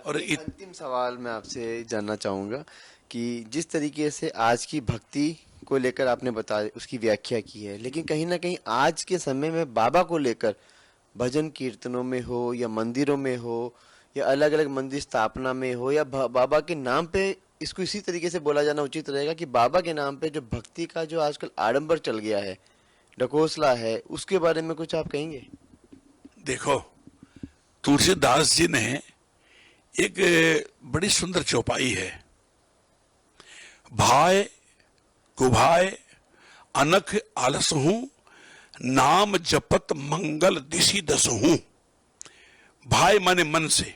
और अंतिम सवाल मैं आपसे जानना चाहूँगा कि जिस तरीके से आज की भक्ति को लेकर आपने बताया, उसकी व्याख्या की है, लेकिन कहीं ना कहीं आज के समय में बाबा को लेकर भजन कीर्तनों में हो या मंदिरों में हो या अलग अलग मंदिर स्थापना में हो या बाबा के नाम पे, इसको इसी तरीके से बोला जाना उचित रहेगा कि बाबा के नाम पे जो भक्ति का जो आजकल आडंबर चल गया है, ढकोसला है, उसके बारे में कुछ आप कहेंगे? देखो, तुलसीदास जी ने एक बड़ी सुंदर चौपाई है, भाय कुभाय अनख आलस हूं, नाम जपत मंगल दिशि दस हूं। भाय माने मन से,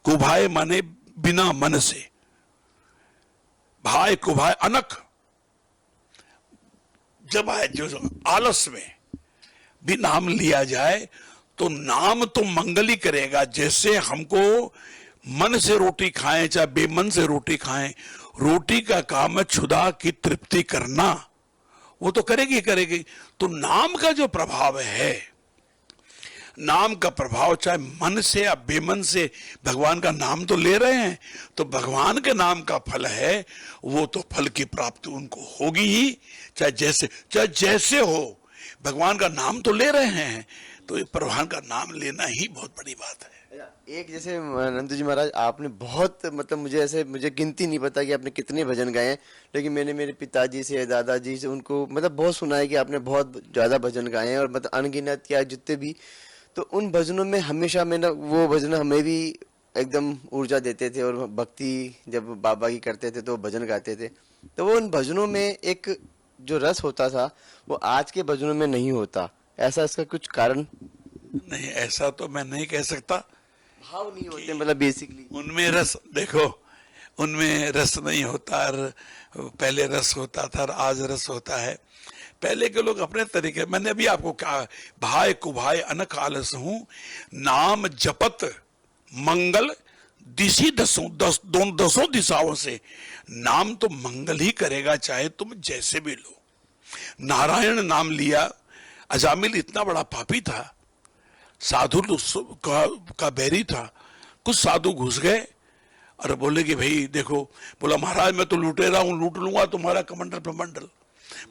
कुभाय माने बिना मन से। भाई कुभाई अनख, जब आए जो आलस में भी नाम लिया जाए तो नाम तो मंगल ही करेगा। जैसे हमको मन से रोटी खाएं चाहे बेमन से रोटी खाएं, रोटी का काम है क्षुधा की तृप्ति करना, वो तो करेगी करेगी। तो नाम का जो प्रभाव है, नाम का प्रभाव चाहे मन से या बेमन से भगवान का नाम तो ले रहे हैं, तो भगवान के नाम का फल है, वो तो फल की प्राप्ति उनको होगी ही, चाहे जैसे हो। भगवान का नाम तो ले रहे हैं, तो भगवान का नाम लेना ही बहुत बड़ी बात है। एक जैसे नंदू जी महाराज, आपने बहुत, मतलब मुझे गिनती नहीं पता कि आपने कितने भजन गाए हैं, लेकिन मैंने मेरे पिताजी से, दादाजी से, उनको मतलब बहुत सुना है कि आपने बहुत ज्यादा भजन गाए हैं, और मतलब अनगिनत या जितने भी। तो उन भजनों में हमेशा मैंने वो भजन हमें भी एकदम ऊर्जा देते थे, और भक्ति जब बाबा की करते थे तो भजन गाते थे। तो वो उन भजनों में एक जो रस होता था वो आज के भजनों में नहीं होता। ऐसा इसका कुछ कारण? नहीं, ऐसा तो मैं नहीं कह सकता। भाव नहीं होते, मतलब बेसिकली उनमें रस, देखो उनमें रस नहीं होता। पहले रस होता था और आज रस होता है। पहले के लोग अपने तरीके, मैंने अभी आपको कहा, भाई कुभाई अनख आलस हूं, नाम जपत मंगल दिशि दसों दिशाओं से। नाम तो मंगल ही करेगा, चाहे तुम जैसे भी लो। नारायण नाम लिया, अजामिल इतना बड़ा पापी था, साधु का बैरी था। कुछ साधु घुस गए और बोले कि भाई देखो, बोला महाराज मैं तो लुटेरा हूं, लूट लूंगा तुम्हारा कमंडल प्रमंडल।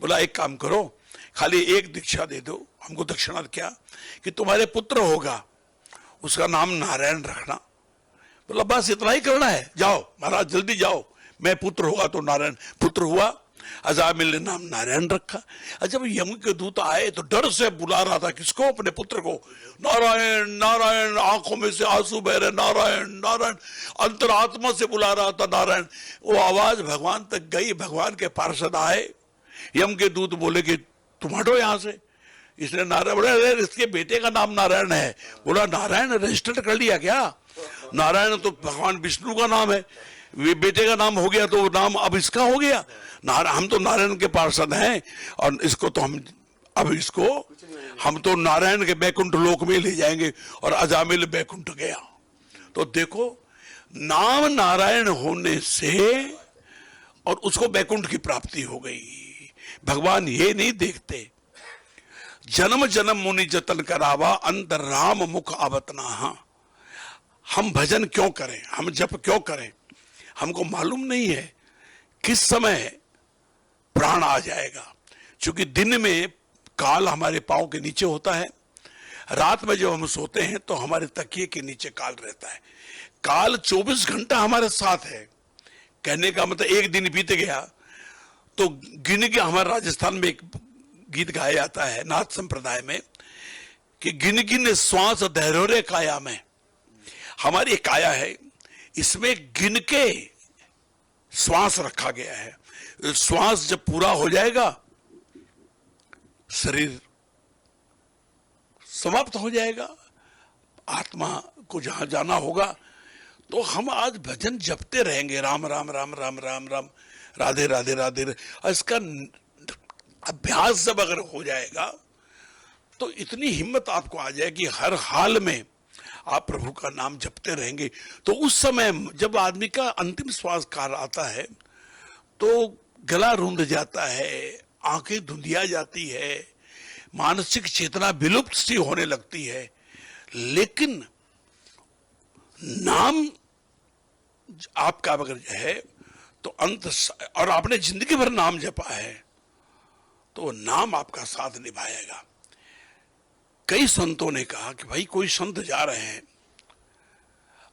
बोला एक काम करो, खाली एक दीक्षा दे दो हमको, दक्षिणा क्या, कि तुम्हारे पुत्र होगा उसका नाम नारायण रखना। बोला बस इतना ही करना है, जाओ महाराज जल्दी जाओ, मैं पुत्र होगा तो नारायण। पुत्र हुआ, अजामिल ने नाम नारायण रखा। और जब यम के दूत आए तो डर से बुला रहा था किसको, अपने पुत्र को, नारायण नारायण, आंखों में से आंसू बह रहे, नारायण नारायण, अंतरात्मा से बुला रहा था नारायण। वो आवाज भगवान तक गई, भगवान के पार्षद आए, यम के दूत बोले कि तुम हटो यहां से। इसने नारायण बोला, अरे इसके बेटे का नाम नारायण है। बोला नारायण रजिस्टर कर लिया क्या? नारायण तो भगवान विष्णु का नाम है, वे बेटे का नाम हो गया तो नाम अब इसका हो गया। हम तो नारायण के पार्षद हैं, और इसको तो हम तो नारायण के बैकुंठ लोक में ले जाएंगे। और अजामिल बैकुंठ गया। तो देखो, नाम नारायण होने से और उसको बैकुंठ की प्राप्ति हो गई। भगवान ये नहीं देखते, जन्म जन्म मुनि जतन करावा अंतर राम मुख आवतना। हम भजन क्यों करें, हम जप क्यों करें, हमको मालूम नहीं है किस समय प्राण आ जाएगा। क्योंकि दिन में काल हमारे पांव के नीचे होता है, रात में जब हम सोते हैं तो हमारे तकिए के नीचे काल रहता है। काल 24 घंटा हमारे साथ है। कहने का मतलब एक दिन बीत गया तो गिन के, हमारे राजस्थान में एक गीत गाया जाता है नाथ संप्रदाय में कि गिन गिन श्वास धैर्य काया में। हमारी काया है, इसमें गिन के श्वास रखा गया है। श्वास जब पूरा हो जाएगा शरीर समाप्त हो जाएगा, आत्मा को जहां जाना होगा। तो हम आज भजन जपते रहेंगे, राम राम राम राम राम राम, राधे राधे राधे। और इसका अभ्यास जब अगर हो जाएगा तो इतनी हिम्मत आपको आ जाए कि हर हाल में आप प्रभु का नाम जपते रहेंगे। तो उस समय जब आदमी का अंतिम श्वास काल आता है तो गला रूंध जाता है, आंखें धुंधिया जाती है, मानसिक चेतना विलुप्त सी होने लगती है। लेकिन नाम आपका अगर है तो अंत, और आपने जिंदगी भर नाम जपा है तो नाम आपका साथ निभाएगा। कई संतों ने कहा कि भाई कोई संत जा रहे हैं,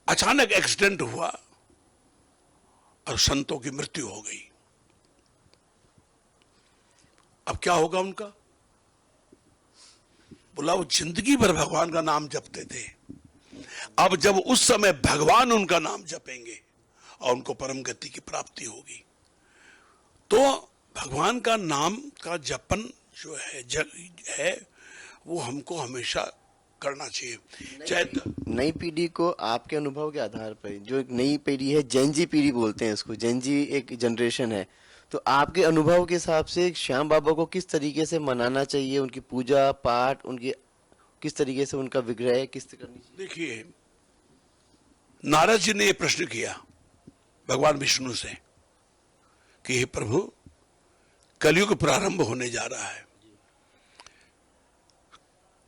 अचानक एक्सीडेंट हुआ और संतों की मृत्यु हो गई, अब क्या होगा उनका? बोला वो जिंदगी भर भगवान का नाम जपते थे, अब जब उस समय भगवान उनका नाम जपेंगे और उनको परम गति की प्राप्ति होगी। तो भगवान का नाम का जपन जो है वो हमको हमेशा करना चाहिए। चाहे नई पीढ़ी को आपके अनुभव के आधार पर, जो एक नई पीढ़ी है जेनजी पीढ़ी बोलते हैं उसको, जेनजी एक जनरेशन है, तो आपके अनुभव के हिसाब से श्याम बाबा को किस तरीके से मनाना चाहिए, उनकी पूजा पाठ, उनकी किस तरीके से उनका विग्रह किस करनी चाहिए? देखिए, नारद जी ने यह प्रश्न किया भगवान विष्णु से कि हे प्रभु, कलयुग प्रारंभ होने जा रहा है,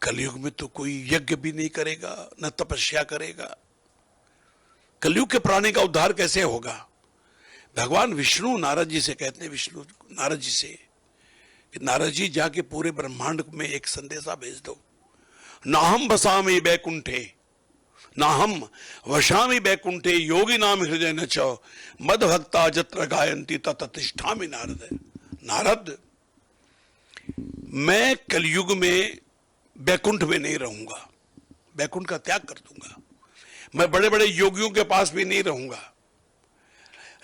कलयुग में तो कोई यज्ञ भी नहीं करेगा, न तपस्या करेगा, कलयुग के प्राणी का उद्धार कैसे होगा? भगवान विष्णु नारद जी से कहते हैं, विष्णु नारद जी से कि नारद जी जाके पूरे ब्रह्मांड में एक संदेशा भेज दो, नाहम वसामि बैकुंठे, नाहम वशामि बैकुंठे, योगी नाम हृदय न च मद भक्ता जत्र गायंती तत तिष्ठामि नारद। नारद, मैं कलयुग में बैकुंठ में नहीं रहूंगा, बैकुंठ का त्याग कर दूंगा, मैं बड़े बड़े योगियों के पास भी नहीं रहूंगा,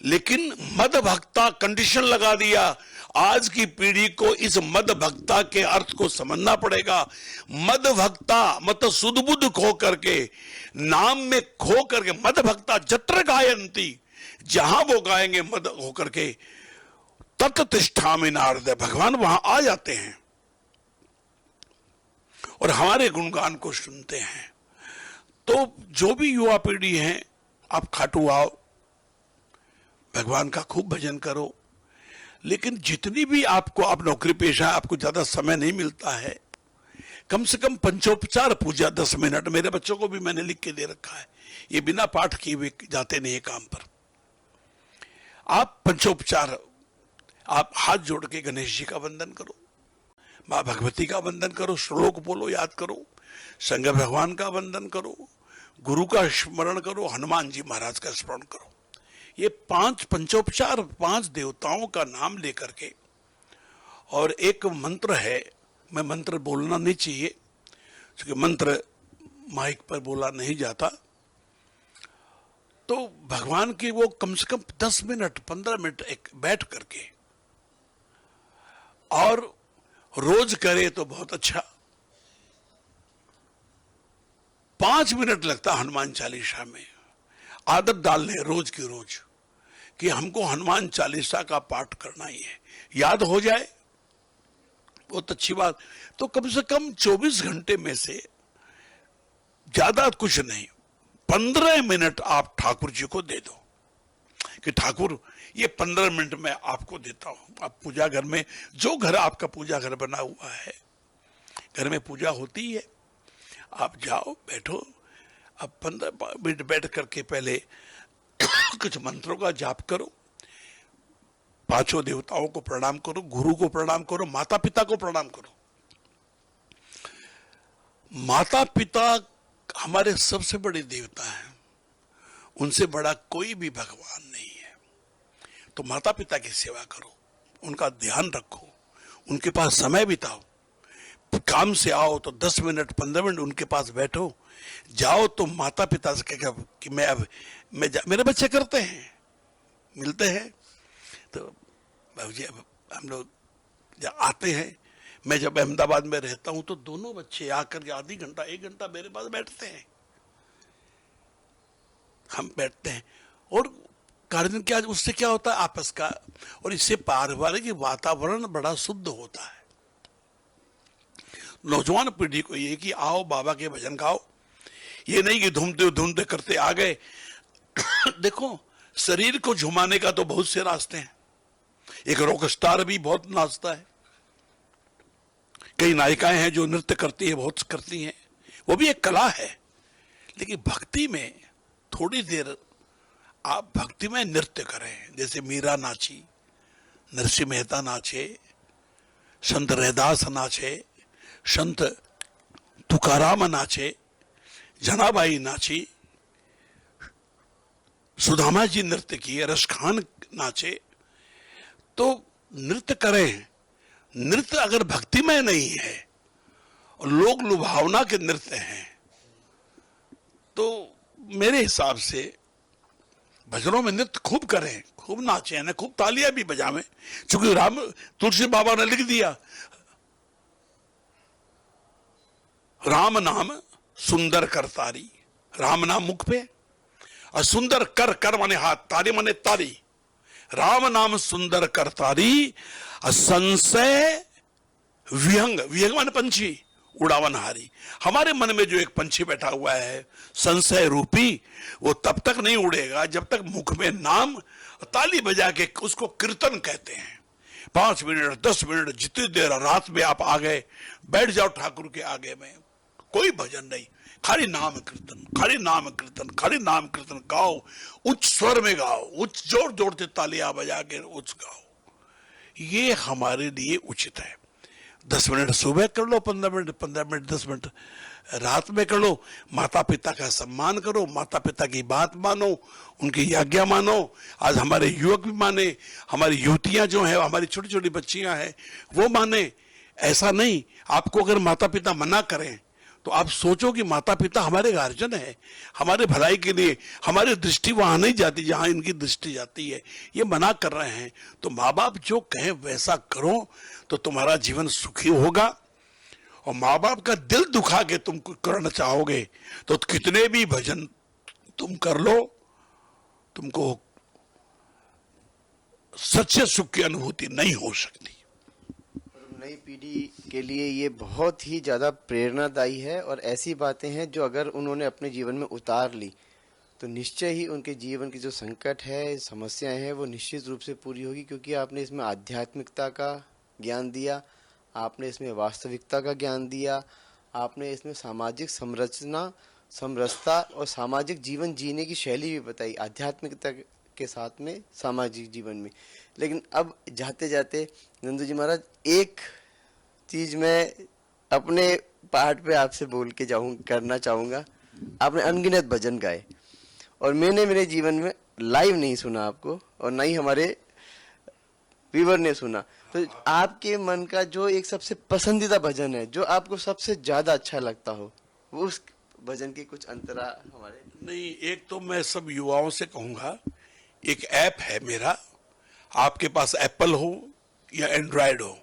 लेकिन मद भक्ता कंडीशन लगा दिया। आज की पीढ़ी को इस मद भक्ता के अर्थ को समझना पड़ेगा। मद भक्ता मतलब सुध बुद्ध खो करके, नाम में खो करके, मद भक्ता जत्र गायंती, जहां वो गाएंगे मद होकर के, तत् तिष्ठामि नारद, भगवान वहां आ जाते हैं और हमारे गुणगान को सुनते हैं। तो जो भी युवा पीढ़ी है, आप खाटू आओ, भगवान का खूब भजन करो, लेकिन जितनी भी आपको, आप नौकरी पेशा है, आपको ज्यादा समय नहीं मिलता है, कम से कम पंचोपचार पूजा 10 मिनट, मेरे बच्चों को भी मैंने लिख के दे रखा है, ये बिना पाठ किए हुए जाते नहीं है काम पर। आप पंचोपचार, आप हाथ जोड़ के गणेश जी का वंदन करो, माँ भगवती का वंदन करो, श्लोक बोलो, याद करो, शंकर भगवान का वंदन करो, गुरु का स्मरण करो, हनुमान जी महाराज का स्मरण करो। ये 5 पंचोपचार, 5 देवताओं का नाम लेकर के, और एक मंत्र है, मैं मंत्र बोलना नहीं चाहिए क्योंकि मंत्र माइक पर बोला नहीं जाता, तो भगवान की वो कम से कम 10 मिनट 15 मिनट एक बैठ करके, और रोज करे तो बहुत अच्छा। 5 मिनट लगता हनुमान चालीसा में, आदत डाल लें रोज की रोज कि हमको हनुमान चालीसा का पाठ करना ही है, याद हो जाए बहुत अच्छी बात। तो कम से कम 24 घंटे में से ज्यादा कुछ नहीं, 15 मिनट आप ठाकुर जी को दे दो, कि ठाकुर ये 15 मिनट में आपको देता हूं, आप पूजा घर में, जो घर आपका पूजा घर बना हुआ है, घर में पूजा होती है, आप जाओ बैठो, अब 15 मिनट बैठ करके पहले कुछ मंत्रों का जाप करो, पांचों देवताओं को प्रणाम करो, गुरु को प्रणाम करो, माता पिता को प्रणाम करो। माता पिता हमारे सबसे बड़े देवता हैं, उनसे बड़ा कोई भी भगवान नहीं है। तो माता पिता की सेवा करो, उनका ध्यान रखो, उनके पास समय बिताओ, काम से आओ तो 10 मिनट 15 मिनट उनके पास बैठो, जाओ तो माता पिता से कह कि मेरे बच्चे करते हैं, मिलते हैं। तो बाबूजी अब हम लोग जब आते हैं, मैं जब अहमदाबाद में रहता हूं तो दोनों बच्चे आकर के आधी घंटा 1 घंटा मेरे पास बैठते हैं, हम बैठते हैं। और कारण क्या, उससे क्या होता है आपस का, और इससे पारिवारिक वातावरण बड़ा शुद्ध होता है। नौजवान पीढ़ी को ये कि आओ बाबा के भजन गाओ, ये नहीं कि धूमते धूमते करते आ गए। देखो शरीर को झुमाने का तो बहुत से रास्ते हैं, एक रॉक स्टार भी बहुत नाचता है, कई नायिकाएं हैं जो नृत्य करती है, बहुत करती हैं, वो भी एक कला है। लेकिन भक्ति में थोड़ी देर आप भक्ति में नृत्य करें, जैसे मीरा नाची, नरसिंह मेहता नाचे, संत रैदास नाचे, संत तुकाराम नाचे, जनाबाई नाची, सुदामा जी नृत्य किए, रसखान नाचे। तो नृत्य करें। नृत्य अगर भक्तिमय नहीं है और लोक लुभावना के नृत्य हैं, तो मेरे हिसाब से भजनों में नृत्य खूब करें, खूब नाचें, ना खूब तालियां भी बजावें। क्योंकि तुलसी बाबा ने लिख दिया, राम नाम सुंदर कर तारी, राम नाम मुख पे और सुंदर कर, कर माने हाथ, तारी माने तारी, राम नाम सुंदर कर तारी, संशय विहंग, विहंग माने पंछी, उड़ावनहारी। हमारे मन में जो एक पंछी बैठा हुआ है संशय रूपी, वो तब तक नहीं उड़ेगा जब तक मुख में नाम, ताली बजा के, उसको कीर्तन कहते हैं। 5 मिनट 10 मिनट जितनी देर रात में आप आ गए, बैठ जाओ ठाकुर के आगे में, कोई भजन नहीं, खाली नाम कीर्तन, खाली नाम कीर्तन, खाली नाम कीर्तन गाओ, उच्च स्वर में गाओ, उच्च जोर जोर से तालियां बजा के उच्च गाओ। ये हमारे लिए उचित है। 10 मिनट सुबह कर लो, 15 मिनट 10 मिनट रात में कर लो। माता पिता का सम्मान करो, माता पिता की बात मानो, उनकी आज्ञा मानो। आज हमारे युवक भी माने, हमारी युवतियां जो है, हमारी छोटी छोटी बच्चियां हैं, वो माने। ऐसा नहीं, आपको अगर माता पिता मना करें तो आप सोचो कि माता पिता हमारे गार्जियन है, हमारे भलाई के लिए, हमारी दृष्टि वहां नहीं जाती जहां इनकी दृष्टि जाती है। ये मना कर रहे हैं तो माँ बाप जो कहें वैसा करो तो तुम्हारा जीवन सुखी होगा। और माँ बाप का दिल दुखा के तुम करना चाहोगे तो कितने भी भजन तुम कर लो, तुमको सच्चे सुख की अनुभूति नहीं हो सकती। नई पीढ़ी के लिए ये बहुत ही ज़्यादा प्रेरणादायी है, और ऐसी बातें हैं जो अगर उन्होंने अपने जीवन में उतार ली तो निश्चय ही उनके जीवन की जो संकट है, समस्याएं हैं, वो निश्चित रूप से पूरी होगी। क्योंकि आपने इसमें आध्यात्मिकता का ज्ञान दिया, आपने इसमें वास्तविकता का ज्ञान दिया, आपने इसमें सामाजिक संरचना, समरसता और सामाजिक जीवन जीने की शैली भी बताई, आध्यात्मिकता के साथ में सामाजिक जीवन में। लेकिन अब जाते जाते नंदू जी महाराज, एक चीज मैं अपने पार्ट पे आपसे बोल के करना चाहूँगा। आपने अनगिनत भजन गाए और मैंने मेरे जीवन में लाइव नहीं सुना आपको, और ना ही हमारे व्यूअर ने सुना। तो आपके मन का जो एक सबसे पसंदीदा भजन है, जो आपको सबसे ज्यादा अच्छा लगता हो, वो उस भजन के कुछ अंतरा हमारे। नहीं, एक तो मैं सब युवाओं से कहूंगा, एक ऐप है मेरा, आपके पास एप्पल हो या एंड्रॉयड हो,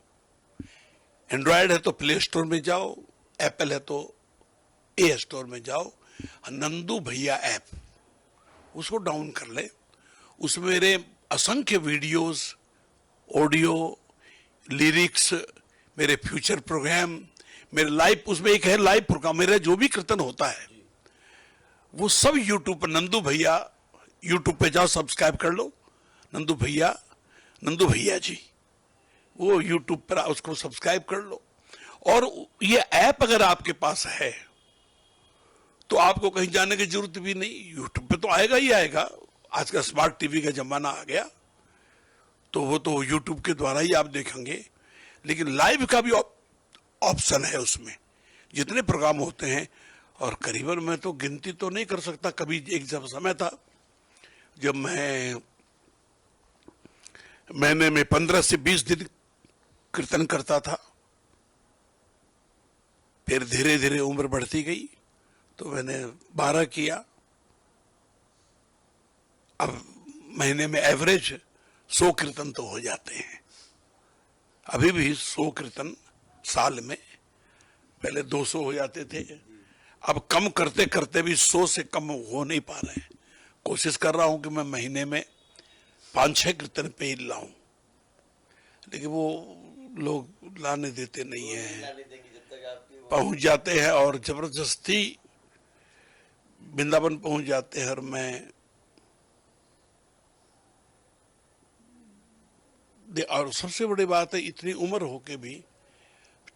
एंड्रॉयड है तो प्ले स्टोर में जाओ, एप्पल है तो ए स्टोर में जाओ, नंदू भैया ऐप, उसको डाउन कर ले। उसमें मेरे असंख्य वीडियोस, ऑडियो, लिरिक्स, मेरे फ्यूचर प्रोग्राम, मेरे लाइव, उसमें एक है लाइव प्रोग्राम, मेरा जो भी कीर्तन होता है वो सब यूट्यूब पर, नंदू भैया यूट्यूब पे जाओ, सब्सक्राइब कर लो, नंदू भैया जी, वो यूट्यूब पर उसको सब्सक्राइब कर लो। और ये ऐप अगर आपके पास है तो आपको कहीं जाने की जरूरत भी नहीं, यूट्यूब पे तो आएगा ही आएगा। आज का स्मार्ट टीवी का जमाना आ गया, तो वो तो यूट्यूब के द्वारा ही आप देखेंगे। लेकिन लाइव का भी ऑप्शन है उसमें, जितने प्रोग्राम होते हैं। और करीबन मैं तो गिनती तो नहीं कर सकता। कभी एक जब समय था जब मैं महीने में 15 से 20 दिन कीर्तन करता था। फिर धीरे धीरे उम्र बढ़ती गई तो मैंने 12 किया। अब महीने में एवरेज 100 कीर्तन तो हो जाते हैं। अभी भी 100 कीर्तन साल में, पहले 200 हो जाते थे। अब कम करते करते भी 100 से कम हो नहीं पा रहे हैं। कोशिश कर रहा हूं कि मैं महीने में 5-6 कीर्तन पे ही लाऊं, लेकिन वो लोग लाने देते नहीं है। पहुंच जाते हैं और जबरदस्ती वृंदावन पहुंच जाते हैं। और मैं और सबसे बड़ी बात है, इतनी उम्र होके भी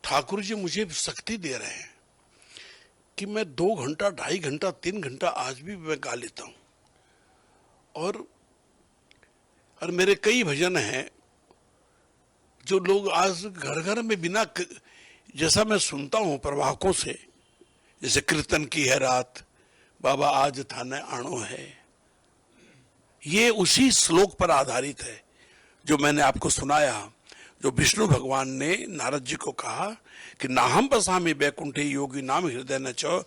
ठाकुर जी मुझे शक्ति दे रहे हैं कि मैं 2 घंटा, 2.5 घंटा, 3 घंटा आज भी मैं गा लेता हूं। और मेरे कई भजन हैं जो लोग आज घर घर में बिना, जैसा मैं सुनता हूं प्रवाहकों से, जैसे कीर्तन की है रात, बाबा आज थाने आणो है, ये उसी श्लोक पर आधारित है जो मैंने आपको सुनाया, जो विष्णु भगवान ने नारद जी को कहा कि नाहम बसामि बैकुंठे योगी नाम हृदय न च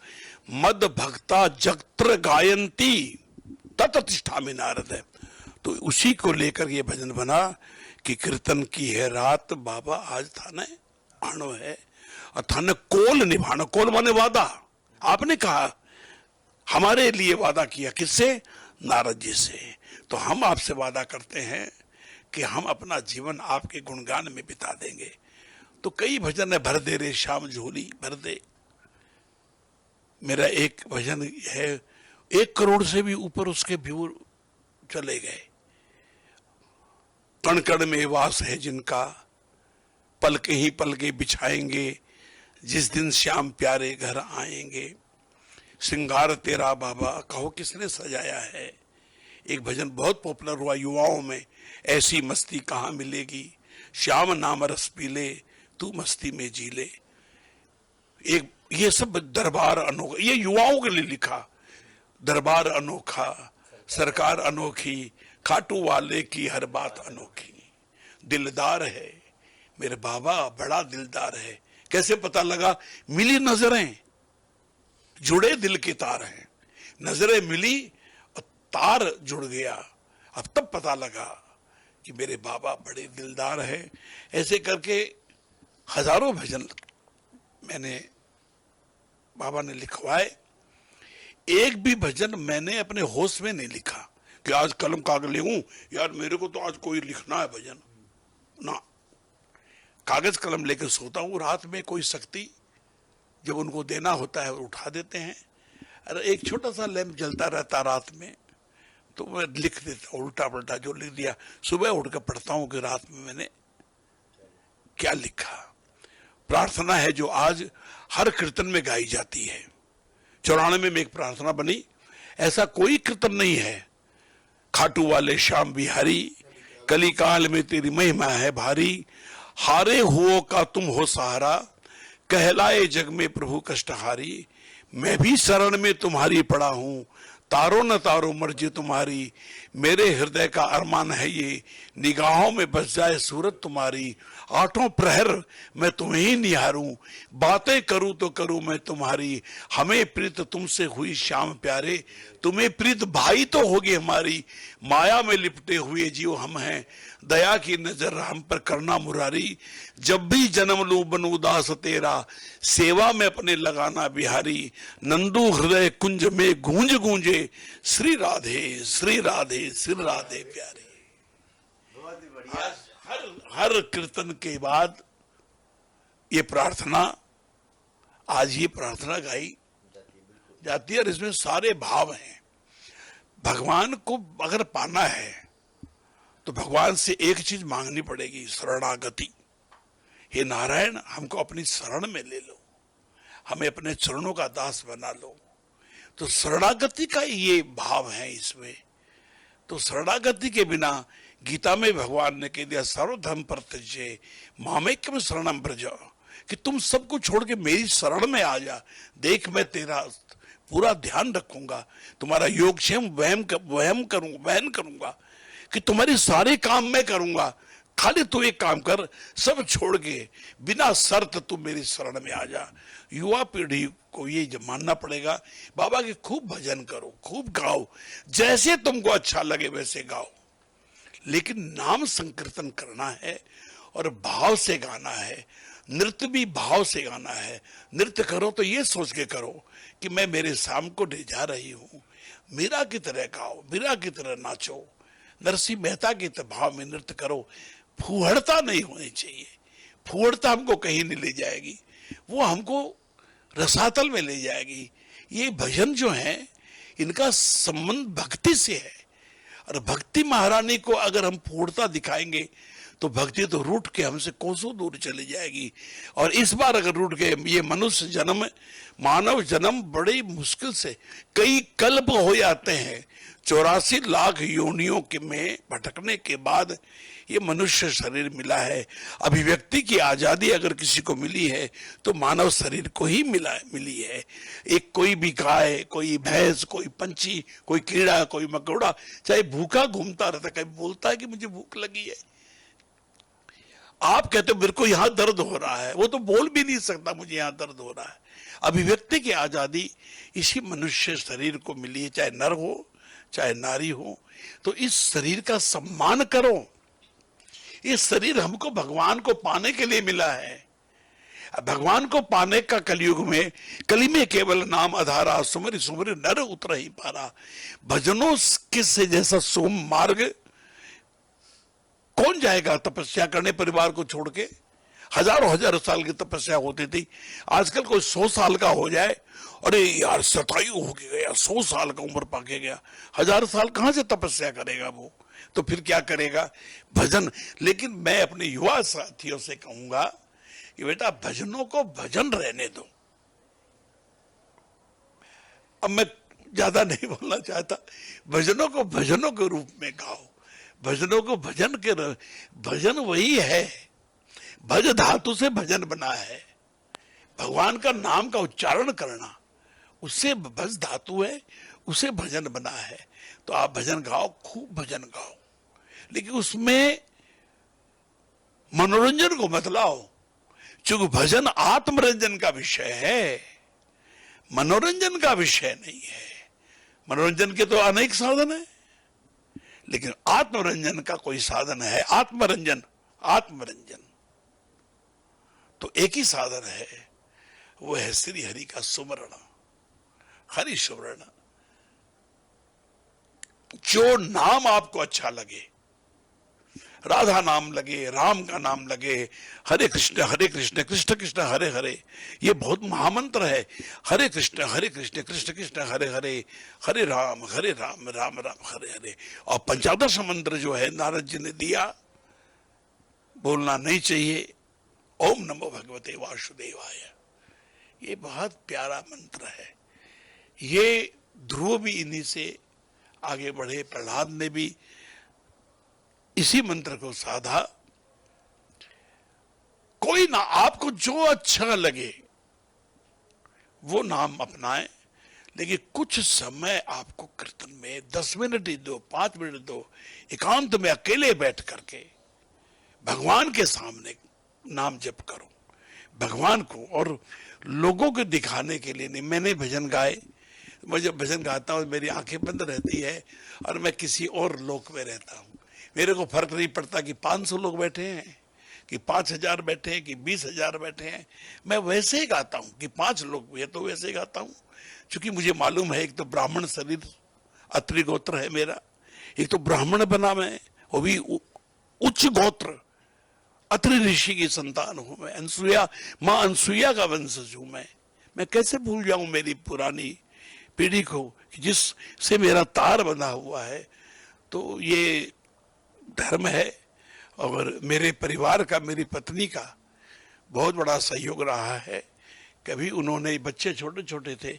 मद भक्ता जगत्र गायंती तत्तिष्ठामि नारद है। तो उसी को लेकर ये भजन बना कि कीर्तन की है रात, बाबा आज थाने आणो है। और थाने कोल निभाना, कोल माने वादा। आपने कहा, हमारे लिए वादा किया, किससे? नारद जी से। तो हम आपसे वादा करते हैं कि हम अपना जीवन आपके गुणगान में बिता देंगे। तो कई भजन है, भर दे रे श्याम झोली भर दे। मेरा एक भजन है, 1 करोड़ से भी ऊपर उसके व्यू चले गए। कण कण में वास है जिनका, पलके ही पलके बिछाएंगे, जिस दिन श्याम प्यारे घर आएंगे। श्रृंगार तेरा बाबा कहो किसने सजाया है। एक भजन बहुत पॉपुलर हुआ युवाओं में, ऐसी मस्ती कहाँ मिलेगी, श्याम नाम रस पी ले, तू मस्ती में जी ले। एक ये सब दरबार अनोखा, ये युवाओं के लिए लिखा। दरबार अनोखा, सरकार अनोखी, खाटू वाले की हर बात अनोखी। दिलदार है मेरे बाबा, बड़ा दिलदार है। कैसे पता लगा? मिली नजरें, जुड़े दिल के तार हैं। नजरें मिली और तार जुड़ गया। अब तब पता लगा कि मेरे बाबा बड़े दिलदार हैं। ऐसे करके हजारों भजन मैंने, बाबा ने लिखवाए। एक भी भजन मैंने अपने होश में नहीं लिखा कि आज कलम कागज ले लूं, यार मेरे को तो आज कोई लिखना है भजन ना। कागज कलम लेकर सोता हूं। रात में कोई शक्ति जब उनको देना होता है वो उठा देते हैं। अरे एक छोटा सा लैंप जलता रहता रात में, तो मैं लिख देता हूं उल्टा पलटा जो लिख दिया। सुबह उठकर पढ़ता हूं कि रात में मैंने क्या लिखा। प्रार्थना है जो आज हर कीर्तन में गाई जाती है। 94 में एक प्रार्थना बनी, ऐसा कोई कीर्तन नहीं है। खाटू वाले श्याम बिहारी, कली काल में तेरी महिमा है भारी। हारे हुओं का तुम हो सहारा, कहलाए जग में प्रभु कष्टहारी। मैं भी शरण में तुम्हारी पड़ा हूं, तारो न तारो मर्जी तुम्हारी। मेरे हृदय का अरमान है ये, निगाहों में बस जाए सूरत तुम्हारी। आठों प्रहर मैं तुम्हें ही निहारूं, बातें करूं तो करूं मैं तुम्हारी। हमें प्रीत तुमसे हुई श्याम प्यारे, तुम्हें प्रीत भाई तो होगी हमारी। माया में लिपटे हुए जीव हम हैं, दया की नजर हम पर करना मुरारी। जब भी जन्म लूं बनूं दास तेरा, सेवा में अपने लगाना बिहारी। नंदू हृदय कुंज में गूंज गूंजे, श्री राधे श्री राधे श्री राधे प्यारे। हर कीर्तन के बाद ये प्रार्थना, आज ये प्रार्थना गाई जाती है और इसमें सारे भाव हैं। भगवान को अगर पाना है तो भगवान से एक चीज मांगनी पड़ेगी, शरणागति। हे नारायण, हमको अपनी शरण में ले लो, हमें अपने चरणों का दास बना लो। तो शरणागति का ये भाव है इसमें। तो शरणागति के बिना गीता में भगवान ने कह दिया, सर्वधर्म परित्यज्य मामेकम शरणम व्रज, कि तुम सब कुछ छोड़ के मेरी शरण में आ जा। देख, मैं तेरा पूरा ध्यान रखूंगा, तुम्हारा योगक्षेम वहन करूंगा, कि तुम्हारे सारे काम मैं करूंगा। खाली तू एक काम कर, सब छोड़ के बिना शर्त तू मेरी शरण में आ जा। युवा पीढ़ी को ये मानना पड़ेगा, बाबा के खूब भजन करो, खूब गाओ, जैसे तुमको अच्छा लगे वैसे गाओ, लेकिन नाम संकीर्तन करना है और भाव से गाना है। नृत्य भी भाव से गाना है। नृत्य करो तो ये सोच के करो कि मैं मेरे शाम को ले जा रही हूं, मीरा की तरह गाओ, मीरा की तरह नाचो, नरसिंह मेहता के भाव में नृत्य करो। फूहड़ता नहीं होनी चाहिए। फूहड़ता हमको कहीं नहीं ले जाएगी, वो हमको रसातल में ले जाएगी। ये भजन जो है, इनका संबंध भक्ति से है, और भक्ति महारानी को अगर हम फूहड़ता दिखाएंगे तो भक्ति तो रूठ के हमसे कोसों दूर चली जाएगी। और इस बार अगर रूठ गए, ये मनुष्य जन्म, मानव जन्म बड़ी मुश्किल से कई कल्प हो जाते हैं, 84 लाख योनियों के में भटकने के बाद ये मनुष्य शरीर मिला है। अभिव्यक्ति की आजादी अगर किसी को मिली है तो मानव शरीर को ही मिली है। एक कोई भी गाय, कोई भैंस, कोई पंछी, कोई कीड़ा, कोई मकोड़ा, चाहे भूखा घूमता रहता, कभी बोलता है कि मुझे भूख लगी है? आप कहते हो मेरे को यहां दर्द हो रहा है, वो तो बोल भी नहीं सकता मुझे यहां दर्द हो रहा है। अभिव्यक्ति की आजादी इसी मनुष्य शरीर को मिली है, चाहे नर हो चाहे नारी हो। तो इस शरीर का सम्मान करो। ये शरीर हमको भगवान को पाने के लिए मिला है। भगवान को पाने का कलयुग में कली में केवल नाम आधारा, सुमरि सुमरि नर उतर ही पारा। भजनों किससे जैसा सोम मार्ग कौन जाएगा तपस्या करने परिवार को छोड़ के? हजारों हजार साल की तपस्या होती थी, आजकल कोई 100 साल का हो जाए, अरे यार शतायु हो गया, 100 साल का उम्र पाके गया, 1000 साल कहां से तपस्या करेगा वो? तो फिर क्या करेगा? भजन। लेकिन मैं अपने युवा साथियों से कहूंगा कि बेटा भजनों को भजन रहने दो। अब मैं ज्यादा नहीं बोलना चाहता, भजनों को भजनों के रूप में गाओ, भजनों को भजन वही है, भज धातु से भजन बना है, भगवान का नाम का उच्चारण करना, उससे भज धातु है, उसे भजन बना है। तो आप भजन गाओ, खूब भजन गाओ, लेकिन उसमें मनोरंजन को मत लाओ, क्योंकि भजन आत्मरंजन का विषय है, मनोरंजन का विषय नहीं है। मनोरंजन के तो अनेक साधन है, लेकिन आत्मरंजन का कोई साधन है? आत्मरंजन तो एक ही साधन है, वो है श्री हरि का सुमरण, हरि सुमरण। जो नाम आपको अच्छा लगे, राधा नाम लगे, राम का नाम लगे, हरे कृष्ण कृष्ण कृष्ण हरे हरे, ये बहुत महामंत्र है। हरे कृष्ण कृष्ण कृष्ण हरे हरे, हरे राम राम राम हरे हरे। और 15 मंत्र जो है नारद जी ने दिया, बोलना नहीं चाहिए, ओम नमो भगवते वासुदेवाय। ये बहुत प्यारा मंत्र है। ये ध्रुव भी इन्हीं से आगे बढ़े, प्रहलाद ने भी इसी मंत्र को साधा। कोई ना, आपको जो अच्छा लगे वो नाम अपनाएं, लेकिन कुछ समय आपको कीर्तन में 10 मिनट ही दो, 5 मिनट दो, एकांत में अकेले बैठ करके भगवान के सामने नाम जप करो, भगवान को। और लोगों को दिखाने के लिए नहीं। मैंने भजन गाए, मैं जब भजन गाता हूं मेरी आंखें बंद रहती है और मैं किसी और लोक में रहता हूं। मेरे को फर्क नहीं पड़ता कि 500 लोग बैठे हैं, कि 5000 बैठे हैं, कि 20,000 बैठे हैं। मैं वैसे ही गाता हूं कि 5 लोग हुए तो वैसे ही गाता हूं, क्योंकि मुझे मालूम है एक तो ब्राह्मण शरीर, अत्रि गोत्र है मेरा, एक तो ब्राह्मण बना मैं, वो भी उच्च गोत्र, अत्रि ऋषि की संतान हूं मैं, अनसुया, मां अनसुया का वंशज हूं मैं कैसे भूल जाऊं मेरी पुरानी पीढ़ी को, जिससे मेरा तार बंधा हुआ है। तो ये धर्म है और मेरे परिवार का, मेरी पत्नी का बहुत बड़ा सहयोग रहा है। कभी उन्होंने, बच्चे छोटे छोटे थे,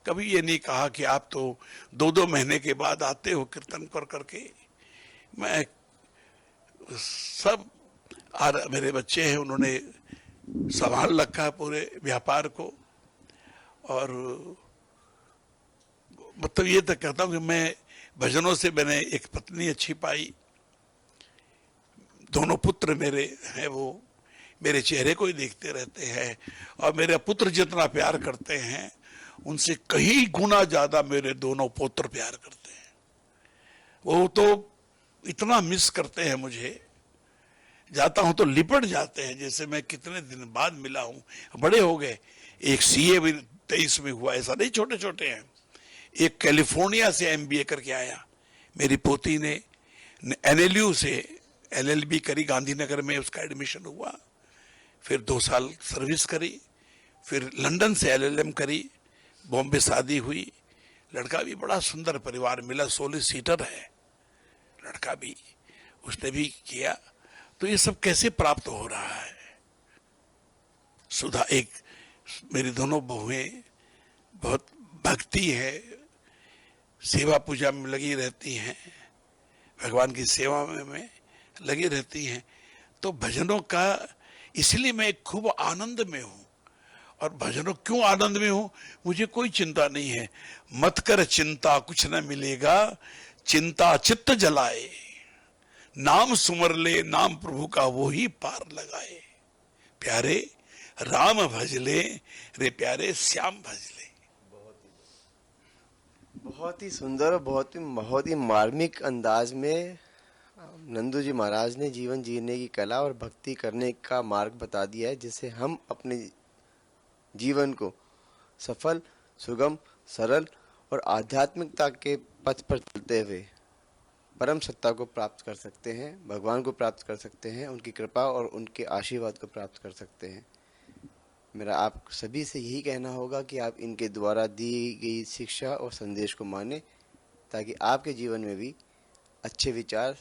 कभी ये नहीं कहा कि आप तो 2-2 महीने के बाद आते हो कीर्तन कर करके। मैं सब मेरे बच्चे हैं, उन्होंने संभाल रखा है पूरे व्यापार को। और मतलब ये तक कहता हूँ कि मैं भजनों से मैंने एक पत्नी अच्छी पाई। दोनों पुत्र मेरे हैं, वो मेरे चेहरे को ही देखते रहते हैं और मेरे पुत्र जितना प्यार करते हैं उनसे कहीं गुना ज्यादा मेरे दोनों पुत्र प्यार करते हैं। वो तो इतना मिस करते हैं मुझे, जाता हूं तो लिपट जाते हैं जैसे मैं कितने दिन बाद मिला हूं। बड़े हो गए, एक सीए भी 23 में हुआ, ऐसा नहीं, छोटे छोटे हैं। एक कैलिफोर्निया से एमबीए करके आया। मेरी पोती ने एनएलयू से एलएलबी करी, गांधीनगर में उसका एडमिशन हुआ। फिर 2 साल सर्विस करी, फिर लंदन से एलएलएम करी, बॉम्बे शादी हुई। लड़का भी बड़ा सुंदर परिवार मिला, सोलिसिटर है लड़का भी, उसने भी किया। तो ये सब कैसे प्राप्त हो रहा है? सुधा, एक मेरी दोनों बहुएं बहुत भक्ति है, सेवा पूजा में लगी रहती हैं, भगवान की सेवा में लगी रहती हैं। तो भजनों का इसलिए मैं खूब आनंद में हूं। और भजनों क्यों आनंद में हूं? मुझे कोई चिंता नहीं है। मत कर चिंता कुछ न मिलेगा, चिंता चित्त जलाए, नाम सुमर ले नाम प्रभु का वो ही पार लगाए। प्यारे राम भज ले रे प्यारे श्याम भज ले। बहुत ही सुंदर और बहुत ही मार्मिक अंदाज में नंदू जी महाराज ने जीवन जीने की कला और भक्ति करने का मार्ग बता दिया है, जिससे हम अपने जीवन को सफल, सुगम, सरल और आध्यात्मिकता के पथ पर चलते हुए परम सत्ता को प्राप्त कर सकते हैं, भगवान को प्राप्त कर सकते हैं, उनकी कृपा और उनके आशीर्वाद को प्राप्त कर सकते हैं। मेरा आप सभी से यही कहना होगा कि आप इनके द्वारा दी गई शिक्षा और संदेश को माने, ताकि आपके जीवन में भी अच्छे विचार